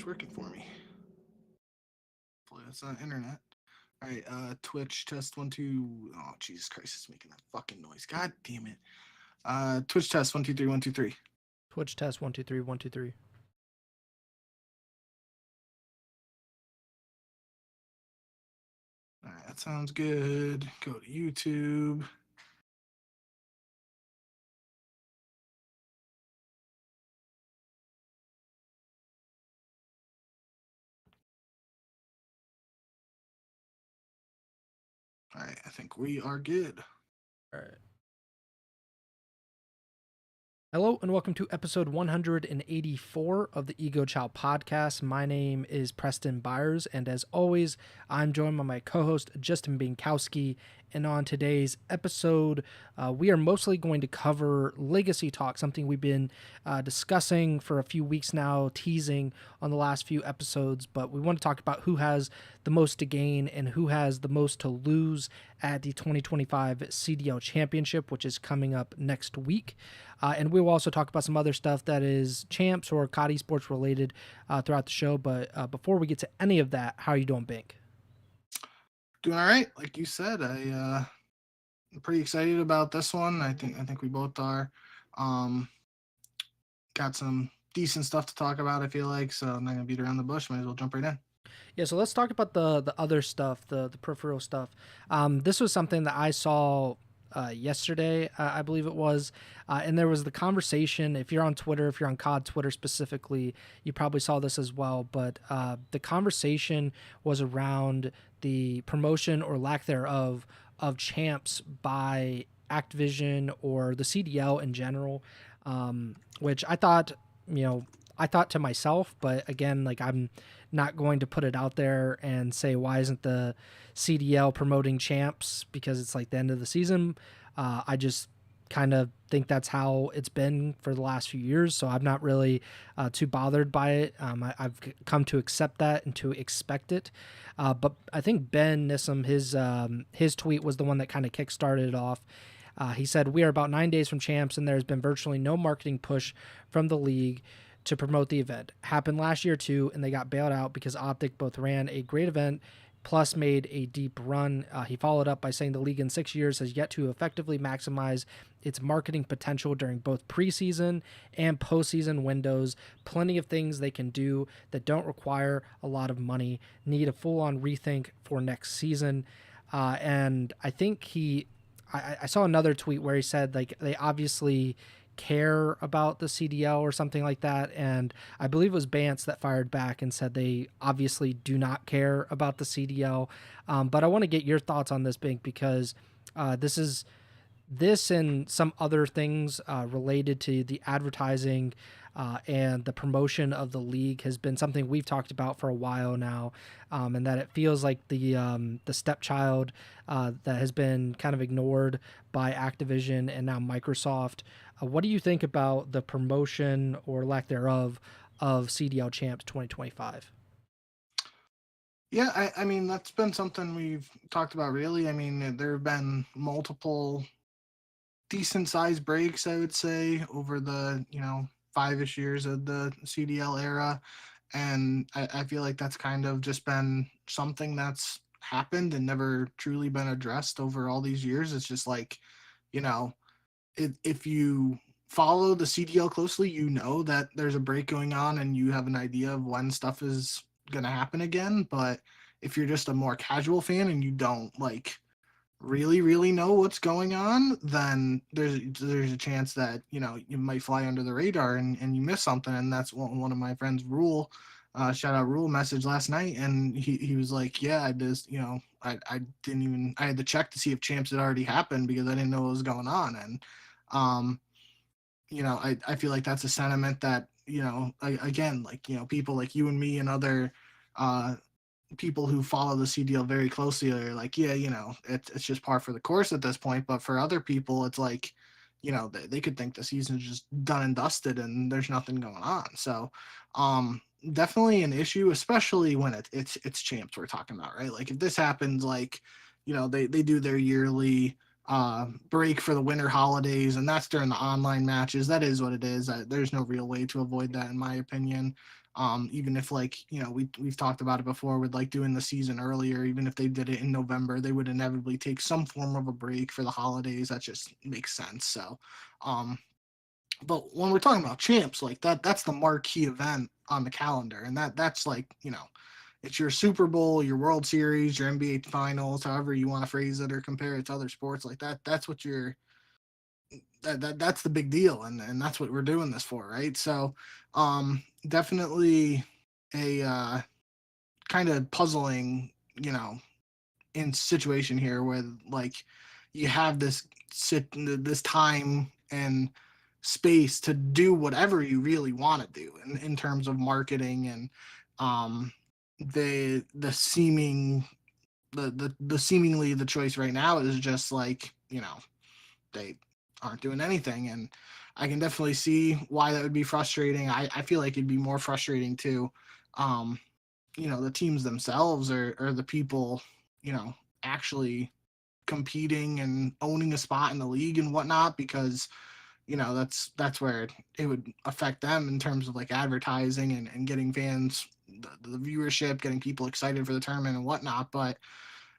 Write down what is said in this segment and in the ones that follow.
working for me. Hopefully that's not internet. All right, Twitch test 1 2. Oh, Jesus Christ, it's making that fucking noise. God damn it. Twitch test 1 2 3 1 2 3. Twitch test 1 2 3 1 2 3. All right, that sounds good. Go to YouTube. All right, I think we are good. All right. Hello and welcome to episode 184 of the Ego Chall Podcast. My name is Preston Byers, and as always, I'm joined by my co-host Justin Binkowski. And on today's episode, we are mostly going to cover legacy talk, something we've been discussing for a few weeks now, teasing on the last few episodes. But we want to talk about who has the most to gain and who has the most to lose at the 2025 CDL Championship, which is coming up next week. And we will also talk about some other stuff that is champs or COD Esports related throughout the show. But before we get to any of that, how are you doing, Bink? Doing all right, like you said. I'm pretty excited about this one. I think we both are. Got some decent stuff to talk about. I feel like so. I'm not gonna beat around the bush. Might as well jump right in. Yeah, so let's talk about the other stuff, the peripheral stuff. This was something that I saw yesterday, I believe it was, and there was the conversation. If you're on Twitter, if you're on COD Twitter specifically, you probably saw this as well. But the conversation was around the promotion or lack thereof of champs by Activision or the CDL in general, which I thought, I thought to myself, but again, like I'm not going to put it out there and say why isn't the CDL promoting champs because it's like the end of the season. I just kind of think that's how it's been for the last few years, so I'm not really too bothered by it. I've come to accept that and to expect it. But I think Ben Nissim, his tweet was the one that kind of kickstarted it off. He said, "We are about 9 days from champs, and there has been virtually no marketing push from the league to promote the event. Happened last year too, and they got bailed out because Optic both ran a great event plus made a deep run." He followed up by saying the league in 6 years has yet to effectively maximize its marketing potential during both preseason and postseason windows. Plenty of things they can do that don't require a lot of money. Need a full-on rethink for next season. And I think I saw another tweet where he said like they obviously care about the CDL or something like that, and I believe it was Bance that fired back and said they obviously do not care about the CDL. But I want to get your thoughts on this, Bink, because this and some other things related to the advertising and the promotion of the league has been something we've talked about for a while now, and that it feels like the stepchild that has been kind of ignored by Activision and now Microsoft. What do you think about the promotion or lack thereof of CDL Champs 2025? Yeah, I mean that's been something we've talked about. Really, I mean there have been multiple decent sized breaks, I would say, over the 5-ish years of the CDL era, and I feel like that's kind of just been something that's happened and never truly been addressed over all these years. It's just like, you know, if you follow the CDL closely, you know that there's a break going on and you have an idea of when stuff is going to happen again. But if you're just a more casual fan and you don't like really know what's going on, then there's a chance that you might fly under the radar and you miss something. And that's one of my friends, Rule, shout out Rule, message last night, and he was like, yeah, I just I didn't even, I had to check to see if champs had already happened because I didn't know what was going on. And I feel like that's a sentiment that again, like people like you and me and other people who follow the CDL very closely are like, yeah, it's just par for the course at this point. But for other people, it's like, they could think the season is just done and dusted and there's nothing going on. So, definitely an issue, especially when it's champs we're talking about, right? Like if this happens, like, they do their yearly break for the winter holidays, and that's during the online matches. That is what it is. There's no real way to avoid that, in my opinion. Even if like, we've talked about it before with like doing the season earlier, even if they did it in November, they would inevitably take some form of a break for the holidays. That just makes sense. So, but when we're talking about champs, like that's the marquee event on the calendar. And that's like, it's your Super Bowl, your World Series, your NBA finals, however you want to phrase it or compare it to other sports like that. That's what that's the big deal. And that's what we're doing this for. Right. So, definitely a, kind of puzzling, in situation here where like you have this time and space to do whatever you really want to do in terms of marketing and the seemingly the choice right now is just like they aren't doing anything. And I can definitely see why that would be frustrating. I feel like it'd be more frustrating too. um the teams themselves or the people, actually competing and owning a spot in the league and whatnot, because that's where it would affect them in terms of like advertising and getting fans the viewership, getting people excited for the tournament and whatnot. But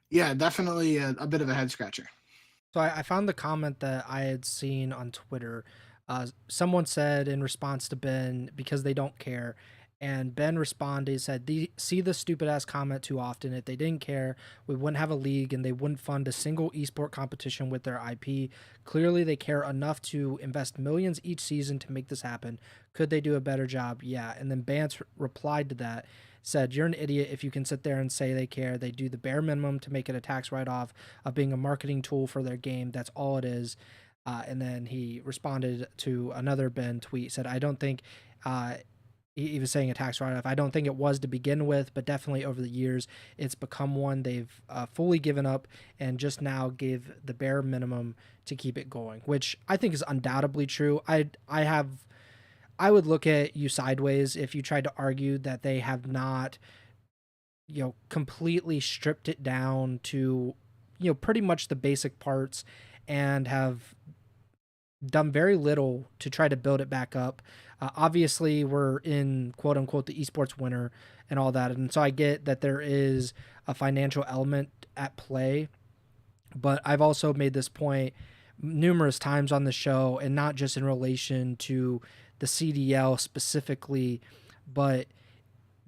yeah, definitely a bit of a head scratcher. So I found the comment that I had seen on Twitter. Someone said in response to Ben, because they don't care. And Ben responded, said, see the stupid ass comment too often. If they didn't care, we wouldn't have a league and they wouldn't fund a single esport competition with their IP. Clearly, they care enough to invest millions each season to make this happen. Could they do a better job? Yeah. And then Bance replied to that, said, you're an idiot if you can sit there and say they care. They do the bare minimum to make it a tax write off of being a marketing tool for their game. That's all it is. And then he responded to another Ben tweet, said, I don't think he was saying a tax write-off. I don't think it was to begin with, but definitely over the years, it's become one they've fully given up and just now give the bare minimum to keep it going, which I think is undoubtedly true. I would look at you sideways if you tried to argue that they have not, completely stripped it down to, pretty much the basic parts and have done very little to try to build it back up. Obviously, we're in quote unquote the esports winter and all that. And so I get that there is a financial element at play. But I've also made this point numerous times on the show, and not just in relation to the CDL specifically, but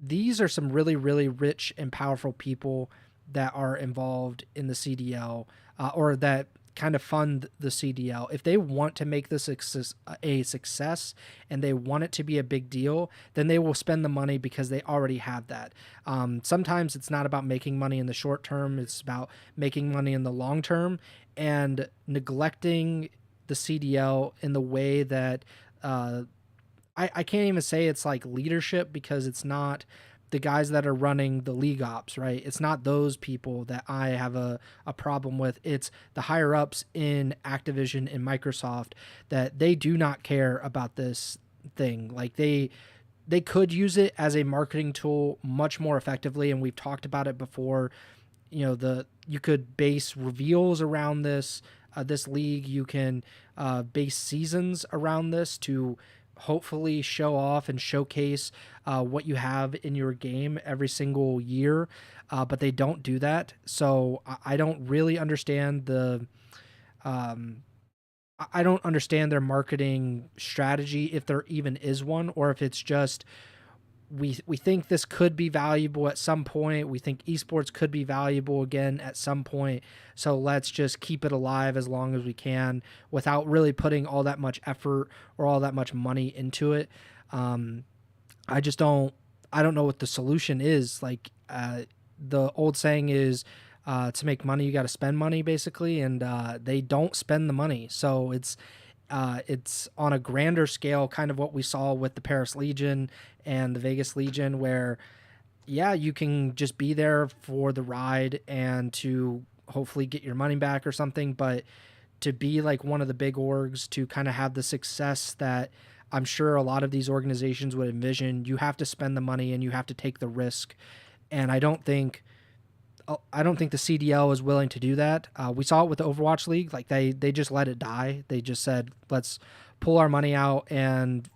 these are some really, really rich and powerful people that are involved in the CDL, or that kind of fund the CDL. If they want to make this a success and they want it to be a big deal, then they will spend the money because they already have that. Sometimes it's not about making money in the short term, it's about making money in the long term, and neglecting the CDL in the way that I can't even say it's like leadership, because it's not the guys that are running the league ops, right? It's not those people that I have a problem with. It's the higher ups in Activision and Microsoft that they do not care about this thing. Like they could use it as a marketing tool much more effectively, and we've talked about it before. You could base reveals around this league. You can base seasons around this to hopefully show off and showcase what you have in your game every single year, but they don't do that. So I don't really understand I don't understand their marketing strategy, if there even is one, or if it's just we think this could be valuable at some point. We think esports could be valuable again at some point. So let's just keep it alive as long as we can without really putting all that much effort or all that much money into it. I don't know what the solution is. Like the old saying is, to make money, you got to spend money, basically. And they don't spend the money. So it's on a grander scale, kind of what we saw with the Paris Legion and the Vegas Legion, where, yeah, you can just be there for the ride and to hopefully get your money back or something. But to be like one of the big orgs, to kind of have the success that I'm sure a lot of these organizations would envision, you have to spend the money and you have to take the risk. And I don't think the CDL is willing to do that. We saw it with the Overwatch League. Like they just let it die. They just said, let's pull our money out and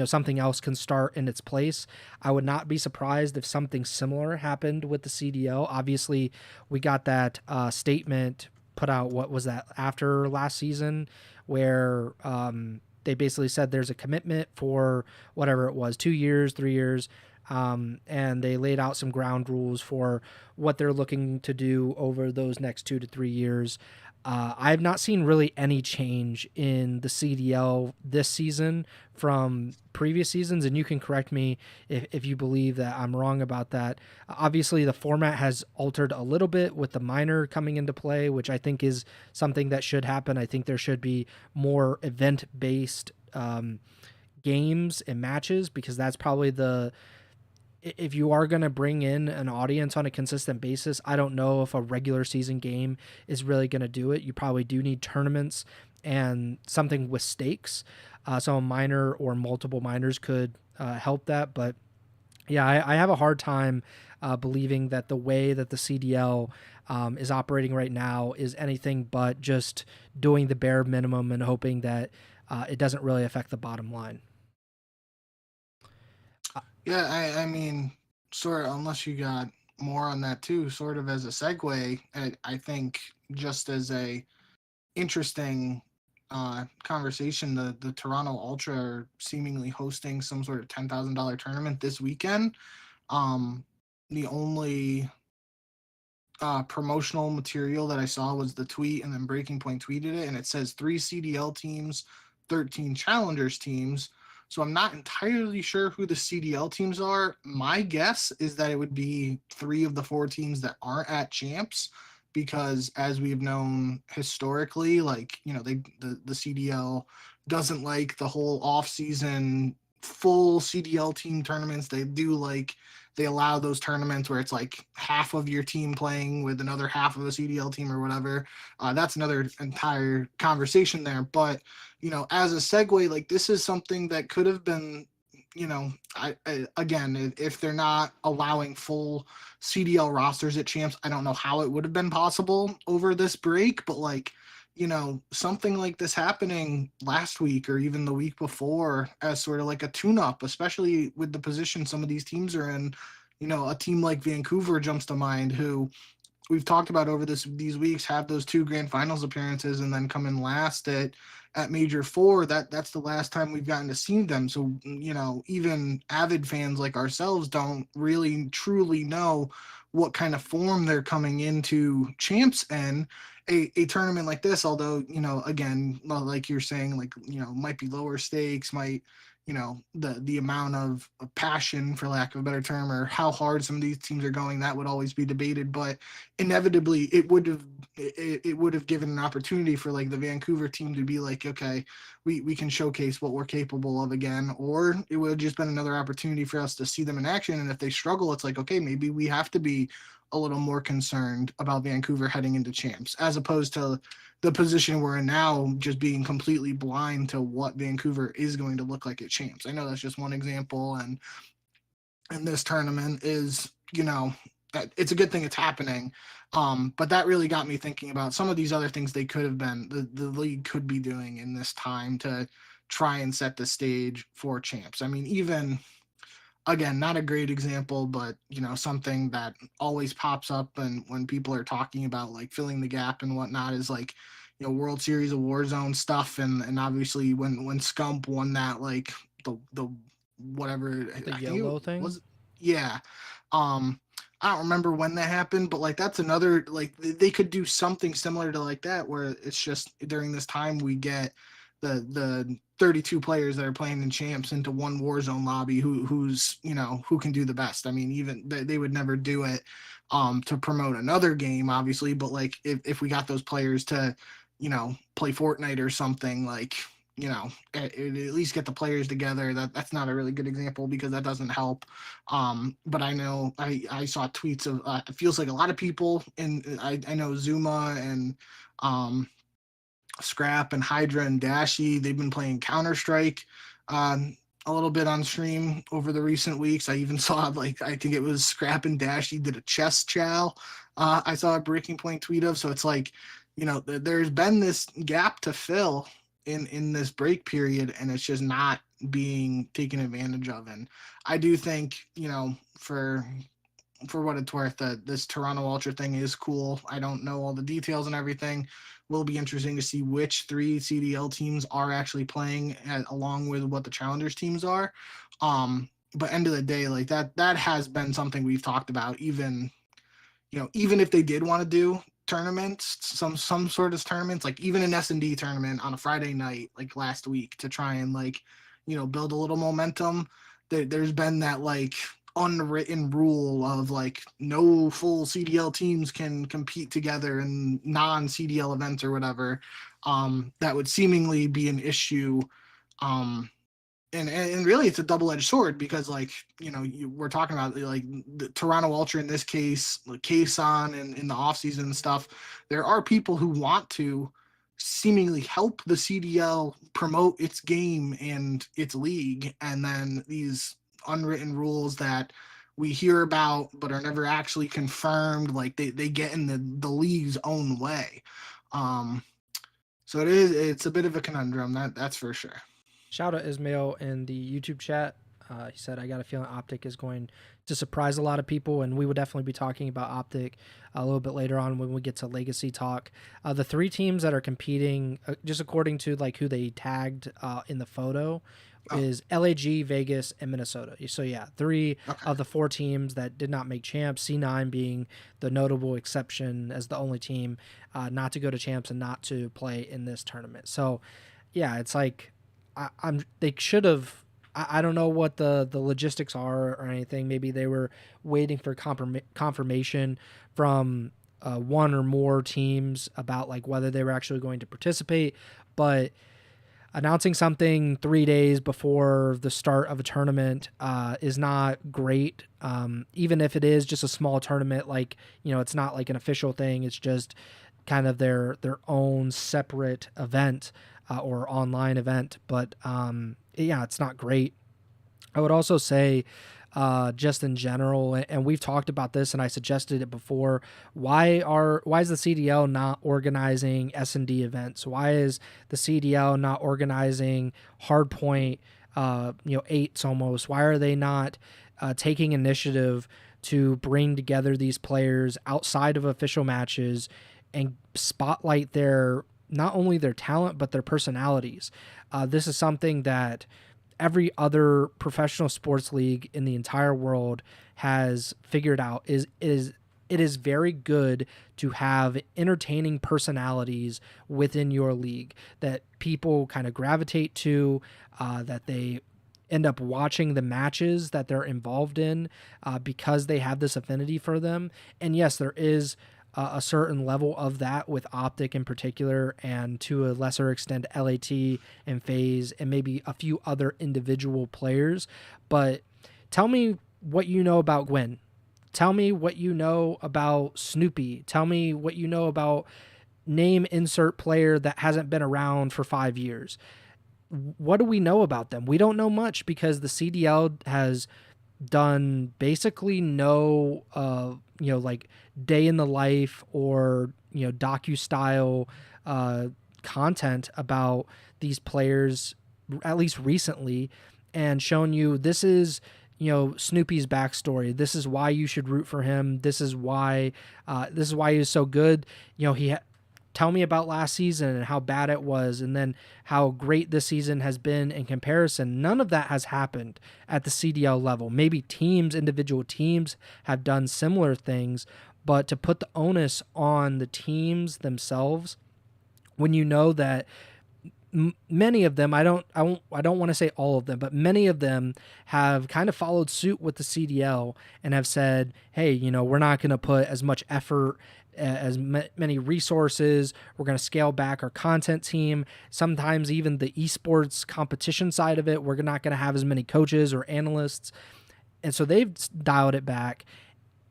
something else can start in its place. I would not be surprised if something similar happened with the CDL. Obviously, we got that statement put out. What was that, after last season, where they basically said there's a commitment for whatever it was, 2 years, 3 years. And they laid out some ground rules for what they're looking to do over those next 2 to 3 years. I have not seen really any change in the CDL this season from previous seasons, and you can correct me if you believe that I'm wrong about that. Obviously, the format has altered a little bit with the minor coming into play, which I think is something that should happen. I think there should be more event-based games and matches, because that's probably if you are going to bring in an audience on a consistent basis, I don't know if a regular season game is really going to do it. You probably do need tournaments and something with stakes. So a minor or multiple minors could help that. But yeah, I have a hard time believing that the way that the CDL is operating right now is anything but just doing the bare minimum and hoping that it doesn't really affect the bottom line. Yeah, I mean, sort of, unless you got more on that too, sort of as a segue, I think just as a interesting conversation, the Toronto Ultra are seemingly hosting some sort of $10,000 tournament this weekend. The only promotional material that I saw was the tweet, and then Breaking Point tweeted it, and it says 3 CDL teams, 13 challengers teams. So I'm not entirely sure who the CDL teams are. My guess is that it would be 3 of the 4 teams that aren't at champs, because as we've known historically, like, the CDL doesn't like the whole off-season full CDL team tournaments. They allow those tournaments where it's like half of your team playing with another half of the CDL team or whatever. That's another entire conversation there. But, as a segue, like, this is something that could have been, again, if they're not allowing full CDL rosters at champs, I don't know how it would have been possible over this break. But, like, something like this happening last week or even the week before as sort of like a tune-up, especially with the position some of these teams are in. A team like Vancouver jumps to mind, who we've talked about over these weeks, have those 2 grand finals appearances and then come in last at Major 4. That's the last time we've gotten to see them. So, even avid fans like ourselves don't really truly know what kind of form they're coming into champs in. A tournament like this, although, again, like you're saying, like, might be lower stakes, might, the amount of passion, for lack of a better term, or how hard some of these teams are going, that would always be debated. But inevitably it would have given an opportunity for, like, the Vancouver team to be like, okay, we can showcase what we're capable of again. Or it would have just been another opportunity for us to see them in action. And if they struggle, it's like, okay, maybe we have to be a little more concerned about Vancouver heading into champs, as opposed to the position we're in now, just being completely blind to what Vancouver is going to look like at champs. I know that's just one example, and this tournament is, it's a good thing it's happening. But that really got me thinking about some of these other things they could have been, the league could be doing in this time to try and set the stage for champs. I mean, even, again, not a great example, but, something that always pops up and when people are talking about, like, filling the gap and whatnot, is, like, World Series of Warzone stuff. And obviously when Scump won that, like, the whatever, The YOLO thing? Was, yeah. I don't remember when that happened, but, like, that's another, like, they could do something similar to like that, where it's just during this time we get the 32 players that are playing in champs into one Warzone lobby who's who can do the best. I mean, even they would never do it to promote another game, obviously, but, like, if we got those players to play Fortnite or something, like, at least get the players together. That's not a really good example because that doesn't help. But I know I saw tweets of it feels like a lot of people, and I know Zuma and Scrap and Hydra and Dashy, they've been playing Counter-Strike a little bit on stream over the recent weeks. I even saw, like, I think it was Scrap and Dashy did a chess chow. I saw a Breaking Point tweet of. So it's like, there's been this gap to fill in this break period, and it's just not being taken advantage of. And I do think, for what it's worth, that this Toronto Ultra thing is cool. I don't know all the details and everything. Will be interesting to see which 3 CDL teams are actually playing along with what the challengers teams are. But end of the day, like that has been something we've talked about. Even if they did want to do tournaments, some sort of tournaments, like even an S&D tournament on a Friday night, like last week, to try and build a little momentum. There's been that unwritten rule of no full CDL teams can compete together in non-CDL events or whatever. That would seemingly be an issue. And really it's a double-edged sword, because we're talking about the Toronto Ultra in this case, like Kason and in the offseason and stuff. There are people who want to seemingly help the CDL promote its game and its league, and then these unwritten rules that we hear about but are never actually confirmed, they get in the league's own way. So it's a bit of a conundrum, that's for sure. Shout out Ismail in the YouTube chat. He said, I got a feeling Optic is going to surprise a lot of people, and we will definitely be talking about Optic a little bit later on when we get to Legacy talk. The 3 teams that are competing, just according to who they tagged in the photo, is LAG, Vegas, and Minnesota. So yeah, 3 of the 4 teams that did not make champs, C9 being the notable exception as the only team not to go to champs and not to play in this tournament. So yeah, it's they should have. I don't know what the logistics are or anything. Maybe they were waiting for confirmation from 1 or more teams about whether they were actually going to participate. But announcing something 3 days before the start of a tournament is not great. Even if it is just a small tournament, it's not an official thing. It's just kind of their own separate event. Or online event, but yeah, it's not great. I would also say, just in general, and we've talked about this, and I suggested it before. Why is the CDL not organizing S&D events? Why is the CDL not organizing hardpoint, 8s almost? Why are they not taking initiative to bring together these players outside of official matches and spotlight not only their talent, but their personalities? This is something that every other professional sports league in the entire world has figured out. It is very good to have entertaining personalities within your league that people kind of gravitate to, that they end up watching the matches that they're involved in because they have this affinity for them. And yes, there is a certain level of that with Optic in particular, and to a lesser extent LAT and FaZe and maybe a few other individual players. But tell me what you know about Gwen. Tell me what you know about Snoopy. Tell me what you know about name insert player that hasn't been around for 5 years. What do we know about them? We don't know much, because the CDL has done basically no day in the life or docu style content about these players, at least recently, and shown you this is Snoopy's backstory. This is why you should root for him. This is why he was so good. Tell me about last season and how bad it was, and then how great this season has been in comparison. None of that has happened at the CDL level. Maybe individual teams have done similar things, but to put the onus on the teams themselves, when you know that many of them, I don't want to say all of them, but many of them have kind of followed suit with the CDL and have said, hey, we're not going to put as much effort, as many resources. We're going to scale back our content team. Sometimes even the esports competition side of it, we're not going to have as many coaches or analysts. And so they've dialed it back.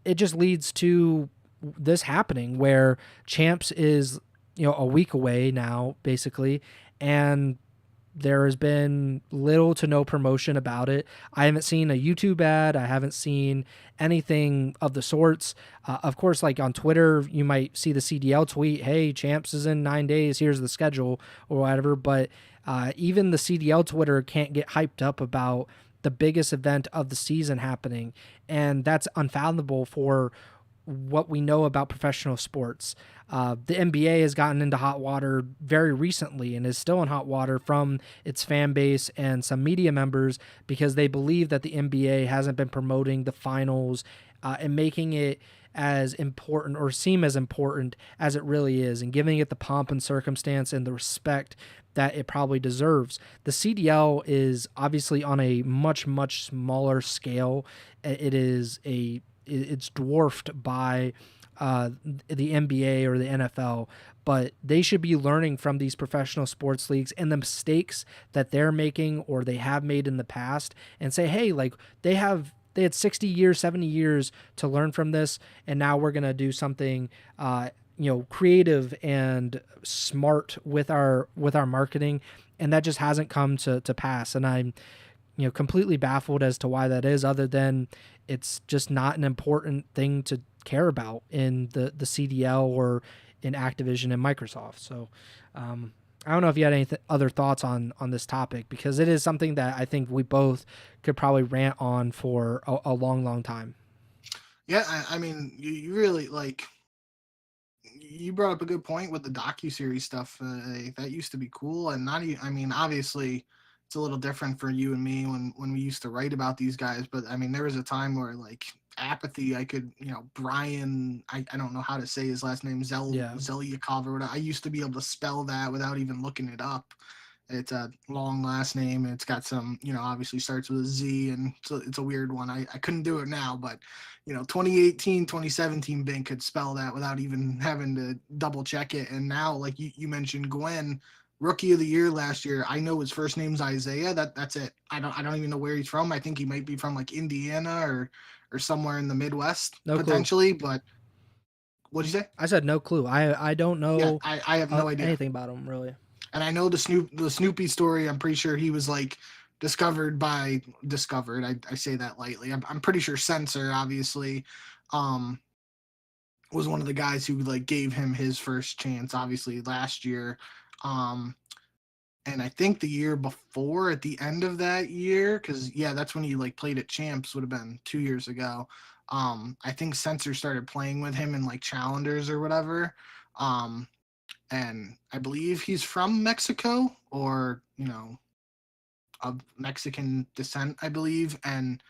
It just leads to this happening where Champs is, a week away now, basically. And there has been little to no promotion about it. I haven't seen a YouTube ad. I haven't seen anything of the sorts. Of course, like on Twitter, you might see the CDL tweet, hey, Champs is in 9 days, here's the schedule or whatever. But even the CDL Twitter can't get hyped up about the biggest event of the season happening. And that's unfathomable for what we know about professional sports. The NBA has gotten into hot water very recently and is still in hot water from its fan base and some media members because they believe that the NBA hasn't been promoting the finals and making it as important or seem as important as it really is and giving it the pomp and circumstance and the respect that it probably deserves. The CDL is obviously on a much, much smaller scale. It's dwarfed by the NBA or the NFL, but they should be learning from these professional sports leagues and the mistakes that they're making or they have made in the past and say, hey, like they had 60 years, 70 years to learn from this, and now we're going to do something creative and smart with our marketing, and that just hasn't come to pass. And I'm completely baffled as to why that is, other than it's just not an important thing to care about in the CDL or in Activision and Microsoft. So I don't know if you had any other thoughts on this topic, because it is something that I think we both could probably rant on for a long, long time. Yeah, I mean, you really, like, you brought up a good point with the docuseries stuff. That used to be cool, and I mean, obviously, it's a little different for you and me when we used to write about these guys. But I mean, there was a time where, like, apathy, I could, Brian, I don't know how to say his last name, Zelyakov or whatever. I used to be able to spell that without even looking it up. It's a long last name, and it's got some, obviously starts with a Z, and so it's a weird one. I couldn't do it now, but 2018, 2017 Bink could spell that without even having to double check it. And now, like you mentioned, Gwen, Rookie of the Year last year. I know his first name's Isaiah. That's it. I don't even know where he's from. I think he might be from like Indiana or somewhere in the Midwest, no potentially. Clue. But what'd you say? I said no clue. I don't know. Yeah, I have no idea anything about him, really. And I know the Snoopy story. I'm pretty sure he was like discovered. I say that lightly. I'm pretty sure Censor obviously was one of the guys who like gave him his first chance, obviously last year. And I think the year before, at the end of that year, because that's when he like played at Champs, would have been 2 years ago. I think Censor started playing with him in like Challengers or whatever. And I believe he's from Mexico or, of Mexican descent, I believe. And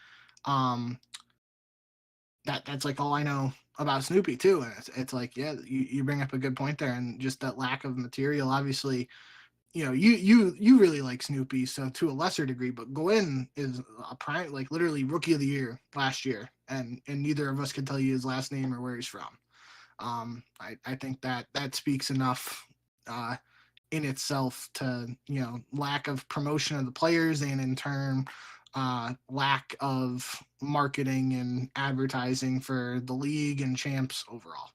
that's like all I know about Snoopy too. And it's like, yeah, you bring up a good point there, and just that lack of material. Obviously, you really like Snoopy, so to a lesser degree, but Gwen is a prime, like literally Rookie of the Year last year, and neither of us could tell you his last name or where he's from. I think that speaks enough in itself to, lack of promotion of the players, and in turn, lack of marketing and advertising for the league and Champs overall.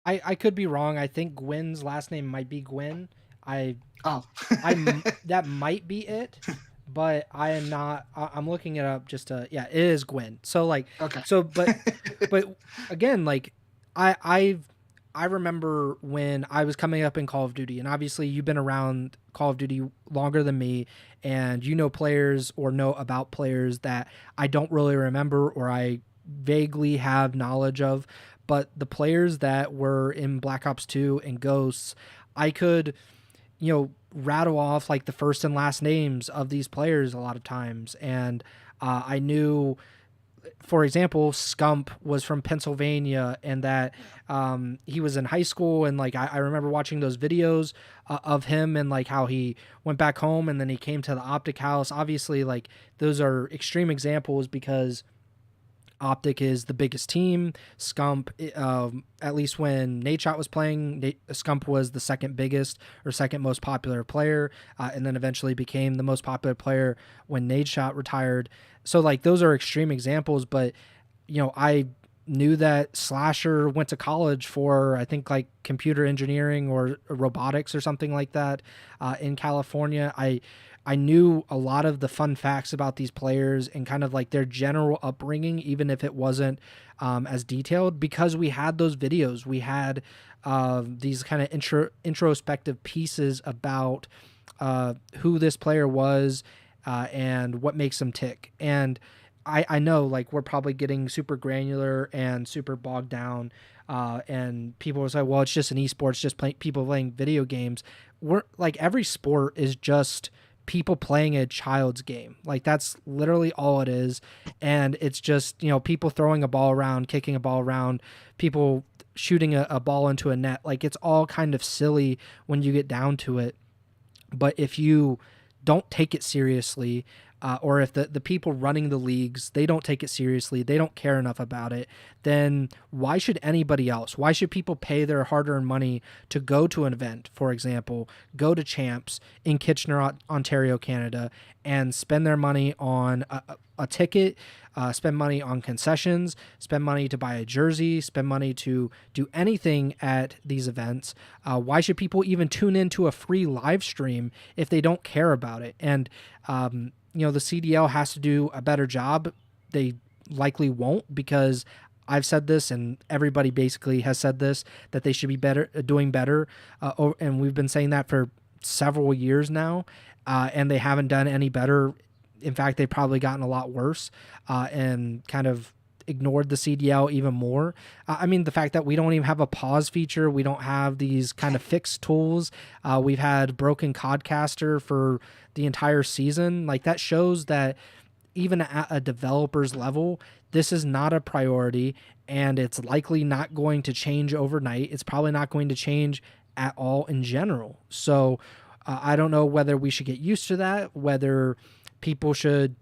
I could be wrong. I think Gwen's last name might be Gwen. That might be it, but I am not. I'm looking it up just to. Yeah, it is Gwen. So like, okay. So but again, like I remember when I was coming up in Call of Duty, and obviously you've been around Call of Duty longer than me, and you know players or know about players that I don't really remember or I vaguely have knowledge of. But the players that were in Black Ops 2 and Ghosts, I could, rattle off like the first and last names of these players a lot of times. And I knew, for example, Scump was from Pennsylvania, and that he was in high school. And like, I remember watching those videos of him and like how he went back home and then he came to the Optic House. Obviously, like those are extreme examples because Optic is the biggest team. Scump, at least when Nadeshot was playing, Scump was the second biggest or second most popular player, and then eventually became the most popular player when Nadeshot retired. So like those are extreme examples, but I knew that Slasher went to college for, I think, like computer engineering or robotics or something like that in California. I knew a lot of the fun facts about these players and kind of like their general upbringing, even if it wasn't as detailed, because we had those videos. We had these kind of introspective pieces about who this player was and what makes them tick. And I know like we're probably getting super granular and super bogged down. And people will say, well, it's just an esports, just people playing video games. We're like, every sport is just people playing a child's game. Like, that's literally all it is. And it's just, people throwing a ball around, kicking a ball around, people shooting a ball into a net. Like, it's all kind of silly when you get down to it. But if you don't take it seriously, or if the people running the leagues, they don't take it seriously, they don't care enough about it, then why should anybody else? Why should people pay their hard-earned money to go to an event, for example, go to CHAMPS in Kitchener, Ontario, Canada, and spend their money on a ticket, spend money on concessions, spend money to buy a jersey, spend money to do anything at these events? Why should people even tune into a free live stream if they don't care about it? And the CDL has to do a better job. They likely won't, because I've said this and everybody basically has said this, that they should be doing better. And we've been saying that for several years now, and they haven't done any better. In fact, they've probably gotten a lot worse and kind of ignored the CDL even more. I mean, the fact that we don't even have a pause feature, we don't have these kind of fixed tools. We've had broken Codcaster for the entire season. Like, that shows that even at a developer's level, this is not a priority, and it's likely not going to change overnight. It's probably not going to change at all in general. So I don't know whether we should get used to that, whether people should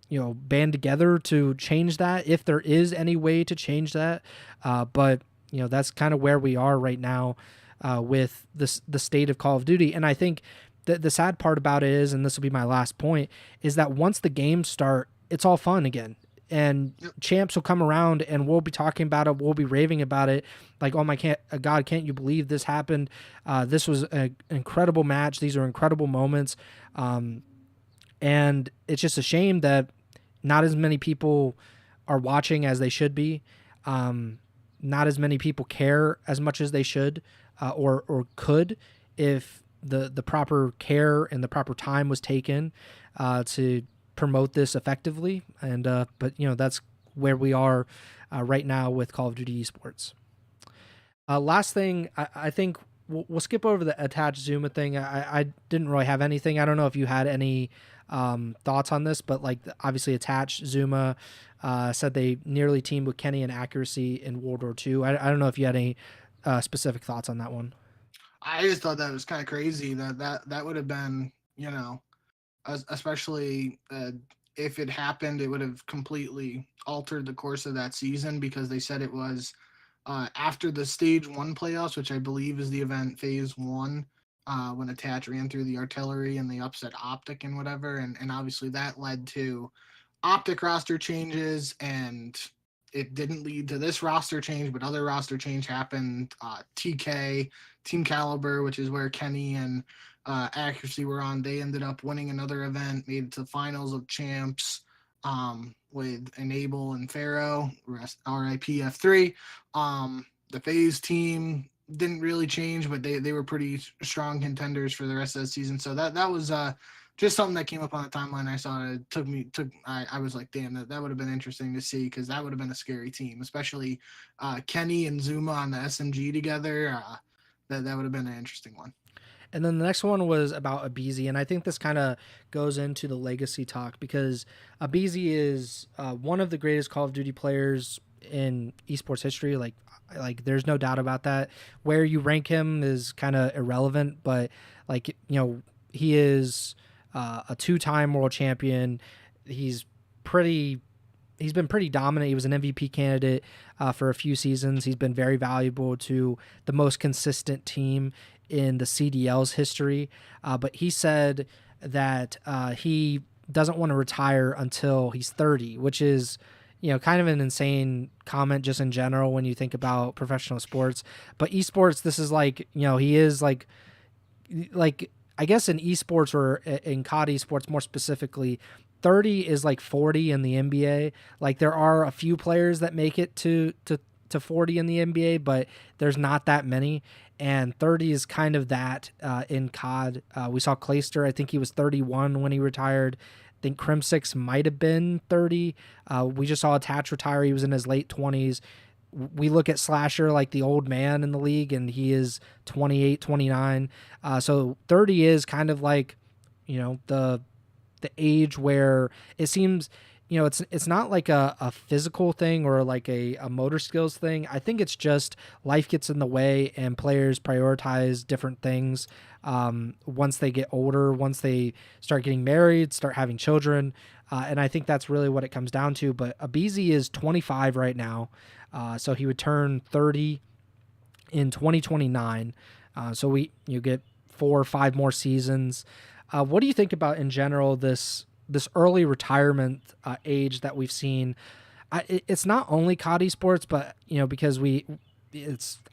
band together to change that, if there is any way to change that. But that's kind of where we are right now with the state of Call of Duty. And I think the sad part about it is, and this will be my last point, is that once the games start, it's all fun again. And champs will come around and we'll be talking about it. We'll be raving about it. Like, oh my God, can't you believe this happened? This was an incredible match. These are incredible moments. And it's just a shame that not as many people are watching as they should be. Not as many people care as much as they should or could, if the proper care and the proper time was taken to promote this effectively. And but that's where we are right now with Call of Duty esports. Last thing, I think we'll skip over the attached Zuma thing. I didn't really have anything. I don't know if you had any thoughts on this, but like, obviously attached Zuma said they nearly teamed with Kenny in accuracy in World War II. I don't know if you had any specific thoughts on that one. I just thought that was kind of crazy that would have been, especially if it happened, it would have completely altered the course of that season, because they said it was after the stage 1 playoffs, which I believe is the event phase 1, when Attach ran through the artillery and they upset Optic and whatever. And obviously that led to Optic roster changes, and it didn't lead to this roster change, but other roster change happened. TK, Team Caliber, which is where Kenny and Accuracy were on, they ended up winning another event, made it to the finals of Champs with Enable and Pharaoh, RIP F3. The FaZe team didn't really change, but they were pretty strong contenders for the rest of the season. So that was just something that came up on the timeline. I saw it. I was like, damn, that would have been interesting to see, because that would have been a scary team, especially Kenny and Zuma on the SMG together. That would have been an interesting one. And then the next one was about Abizi, and I think this kind of goes into the legacy talk, because Abizi is one of the greatest Call of Duty players in esports history. Like there's no doubt about that. Where you rank him is kind of irrelevant, but like, he is a 2-time world champion. He's been pretty dominant. He was an MVP candidate for a few seasons. He's been very valuable to the most consistent team in the CDL's history. But he said that he doesn't want to retire until he's 30, which is, kind of an insane comment just in general when you think about professional sports. But esports, this is like, he is like I guess in esports or in COD esports more specifically, 30 is like 40 in the NBA. Like there are a few players that make it to 40 in the NBA, but there's not that many. And 30 is kind of that in COD. We saw Clayster, I think he was 31 when he retired. I think Crimsix might have been 30. We just saw Attach retire. He was in his late 20s. We look at Slasher like the old man in the league, and he is 28, 29. So 30 is kind of like, the age where it seems, it's not like a physical thing or like a motor skills thing. I think it's just life gets in the way and players prioritize different things once they get older, once they start getting married, start having children. And I think that's really what it comes down to. But Abizi is 25 right now. So he would turn 30 in 2029. So you get 4 or 5 more seasons. What do you think about in general this early retirement age that we've seen? It's not only COD esports, but because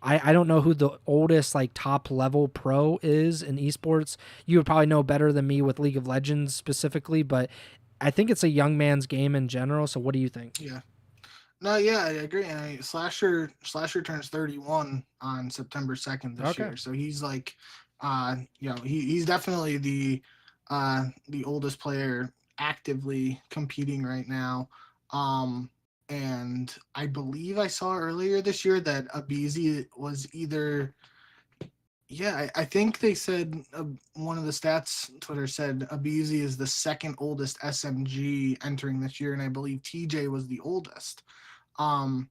I don't know who the oldest like top level pro is in esports. You would probably know better than me with League of Legends specifically, but I think it's a young man's game in general. So what do you think? Yeah. No, yeah, I agree. And Slasher turns 31 on September 2nd this Okay. year. So he's like he's definitely the oldest player actively competing right now. And I believe I saw earlier this year that Abizi was either I think they said one of the stats Twitter said Abizi is the second oldest SMG entering this year, and I believe TJ was the oldest. Um,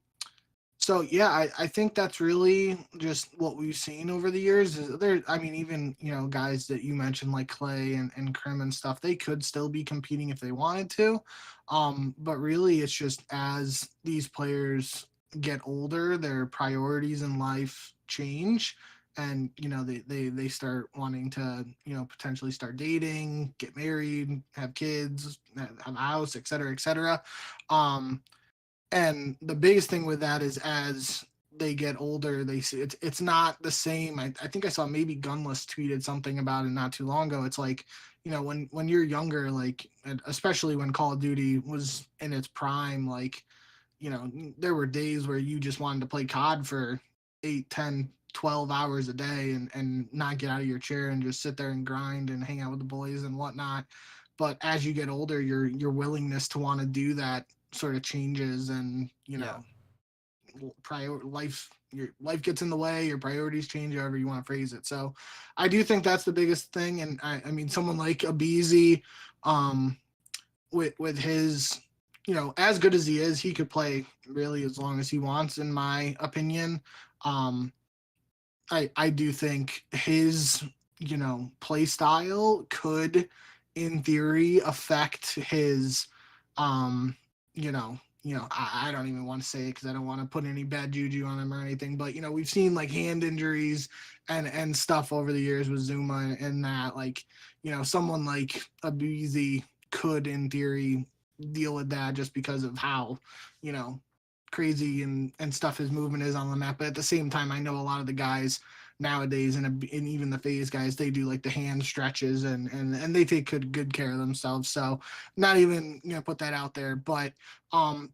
so yeah, I think that's really just what we've seen over the years. Is there, I mean, even guys that you mentioned like Clay and Krim and stuff, they could still be competing if they wanted to. But really, it's just as these players get older, their priorities in life change, and they start wanting to potentially start dating, get married, have kids, have a house, et cetera, et cetera. And the biggest thing with that is as they get older, they see it's not the same. I think I saw maybe Gunless tweeted something about it not too long ago. It's like, when you're younger, like especially when Call of Duty was in its prime, like, there were days where you just wanted to play COD for 8, 10, 12 hours a day and not get out of your chair and just sit there and grind and hang out with the boys and whatnot. But as you get older, your willingness to want to do that sort of changes, and your life gets in the way, your priorities change, however you want to phrase it. So I do think that's the biggest thing. And I mean, someone like Abizi, with his, as good as he is, he could play really as long as he wants, in my opinion. I do think his, play style could, in theory, affect his, I don't even want to say it because I don't want to put any bad juju on him or anything, but we've seen like hand injuries and stuff over the years with Zuma, and that, like, someone like Abizi could, in theory, deal with that just because of how, crazy and stuff his movement is on the map. But at the same time, I know a lot of the guys nowadays, and even the phase guys, they do like the hand stretches and they take good care of themselves. So not even put that out there, but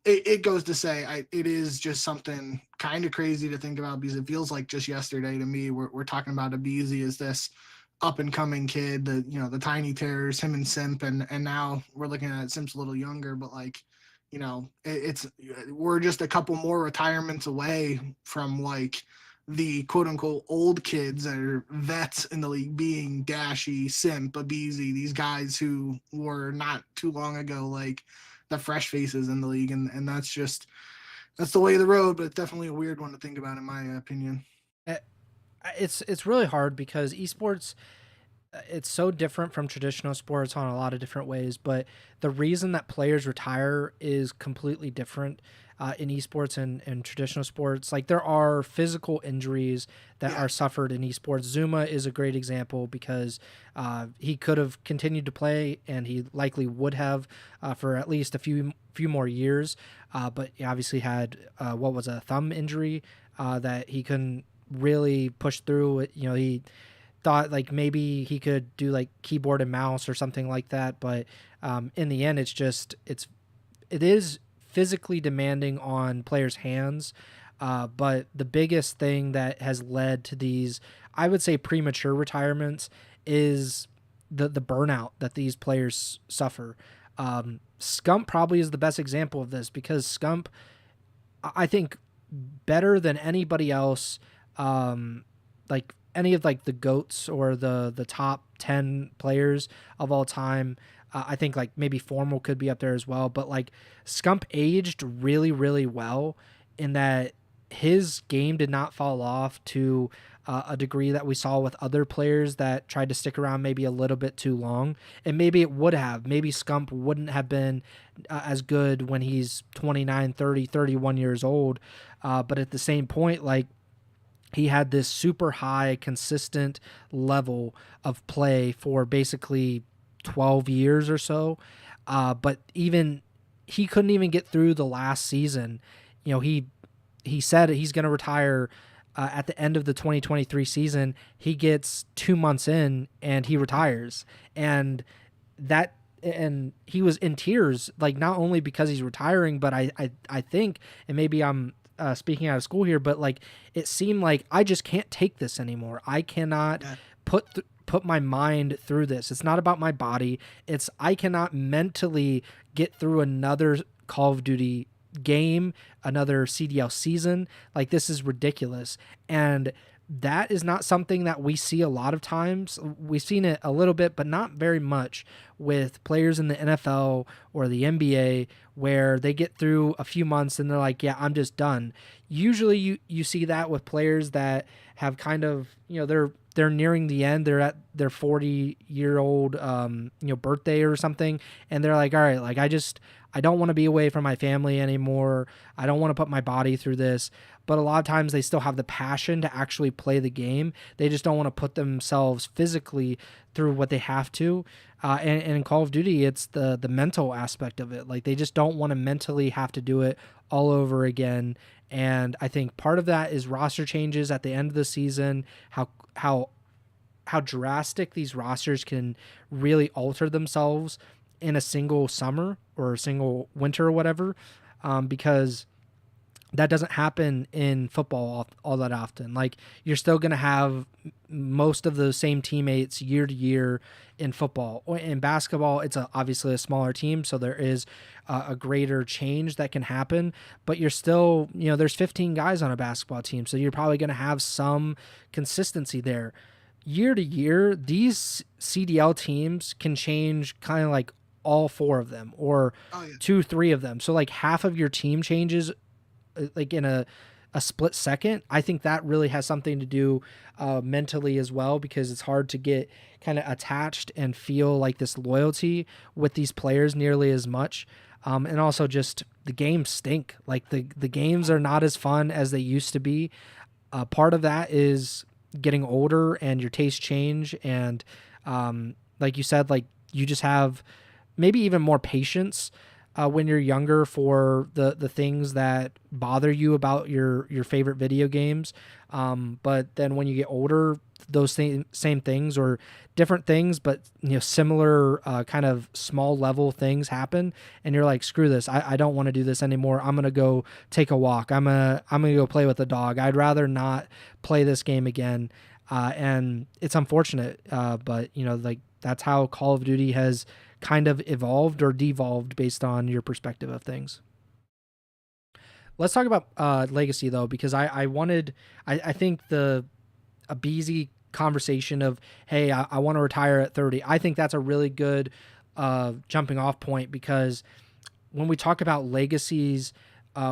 it goes to say, it is just something kind of crazy to think about, because it feels like just yesterday to me we're talking about Abizi as this up and coming kid, the tiny terrors, him and Simp, and now we're looking at Simp's a little younger, but like, we're just a couple more retirements away from like the quote unquote old kids that are vets in the league being Dashy, Simp, Abizi, these guys who were not too long ago like the fresh faces in the league. And that's the way of the road, but it's definitely a weird one to think about, in my opinion. It's really hard because esports, it's so different from traditional sports on a lot of different ways, but the reason that players retire is completely different in esports and traditional sports. Like there are physical injuries that are suffered in esports. Zuma is a great example because he could have continued to play, and he likely would have for at least a few more years, but he obviously had what was a thumb injury that he couldn't really push through. thought like maybe he could do like keyboard and mouse or something like that, but in the end, it is physically demanding on players' hands. But the biggest thing that has led to these, I would say, premature retirements is the burnout that these players suffer. Scump probably is the best example of this because Scump, I think, better than anybody else, like any of like the GOATs or the top 10 players of all time. I think like maybe Formal could be up there as well, but like Scump aged really, really well in that his game did not fall off to a degree that we saw with other players that tried to stick around maybe a little bit too long. And maybe it would have. Maybe Scump wouldn't have been as good when he's 29, 30, 31 years old. But at the same point, like, he had this super high, consistent level of play for basically 12 years or so. But even he couldn't even get through the last season. You know, he said he's going to retire at the end of the 2023 season. He gets 2 months in and he retires. And he was in tears, like not only because he's retiring, but I think, and maybe I'm speaking out of school here, but like it seemed like I just can't take this anymore. I cannot put my mind through this. It's not about my body. I cannot mentally get through another Call of Duty game, another CDL season. Like, this is ridiculous. And that is not something that we see a lot of times. We've seen it a little bit, but not very much with players in the NFL or the NBA where they get through a few months and they're like, yeah, I'm just done. Usually you see that with players that have kind of, you know, they're nearing the end. They're at their 40-year-old, birthday or something. And they're like, all right, like I don't want to be away from my family anymore. I don't want to put my body through this. But a lot of times they still have the passion to actually play the game. They just don't want to put themselves physically through what they have to. And in Call of Duty, it's the mental aspect of it. Like, they just don't want to mentally have to do it all over again. And I think part of that is roster changes at the end of the season, how drastic these rosters can really alter themselves in a single summer or a single winter or whatever, because that doesn't happen in football all that often. Like, you're still going to have most of the same teammates year to year in football. In basketball, it's obviously a smaller team, so there is a greater change that can happen, but you're still, there's 15 guys on a basketball team, so you're probably going to have some consistency there. Year to year, these CDL teams can change kind of like all 4 of them or 2-3 of them. So like half of your team changes like in a split second. I think that really has something to do mentally as well, because it's hard to get kind of attached and feel like this loyalty with these players nearly as much. And also just the games stink. Like the games are not as fun as they used to be. Part of that is getting older and your tastes change. And like you said, like you just have maybe even more patience when you're younger for the things that bother you about your favorite video games. But then when you get older, those same things or different things, but similar kind of small level things happen, and you're like, screw this, I don't want to do this anymore. I'm gonna go take a walk. I'm gonna go play with a dog. I'd rather not play this game again. And it's unfortunate, but like that's how Call of Duty has kind of evolved or devolved based on your perspective of things. Let's talk about legacy though, because I think a Beezy conversation of, hey, I want to retire at 30. I think that's a really good jumping off point, because when we talk about legacies,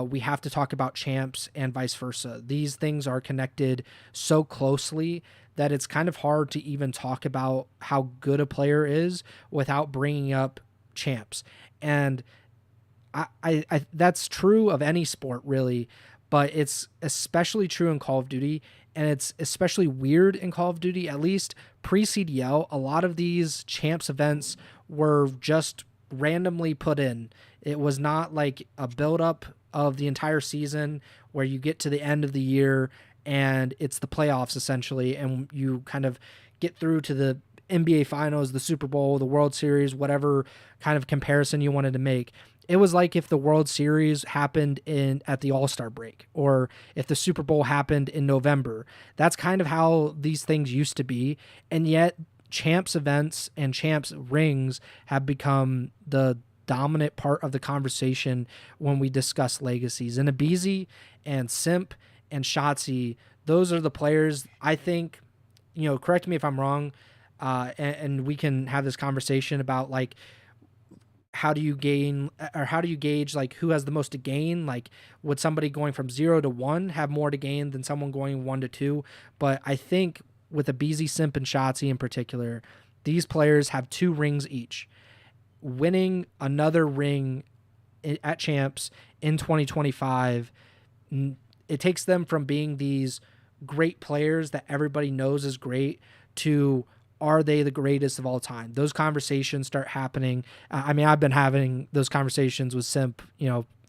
we have to talk about champs and vice versa. These things are connected so closely that it's kind of hard to even talk about how good a player is without bringing up champs. And I that's true of any sport really, but it's especially true in Call of Duty, and it's especially weird in Call of Duty. At least pre-CDL, a lot of these champs events were just randomly put in. It was not like a build-up of the entire season where you get to the end of the year and it's the playoffs essentially, and you kind of get through to the NBA Finals, the Super Bowl, the World Series, whatever kind of comparison you wanted to make. It was like if the World Series happened at the All-Star break, or if the Super Bowl happened in November. That's kind of how these things used to be, and yet champs events and champs rings have become the dominant part of the conversation when we discuss legacies. And Abizi and Simp and Shotzi, those are the players I think, correct me if I'm wrong, and we can have this conversation about like, how do you gauge like who has the most to gain? Like, would somebody going from 0 to 1 have more to gain than someone going 1 to 2? But I think with Abizi, Simp, and Shotzi in particular, these players have 2 rings each. Winning another ring at champs in 2025, it takes them from being these great players that everybody knows is great to, are they the greatest of all time? Those conversations start happening. I mean, I've been having those conversations with Simp,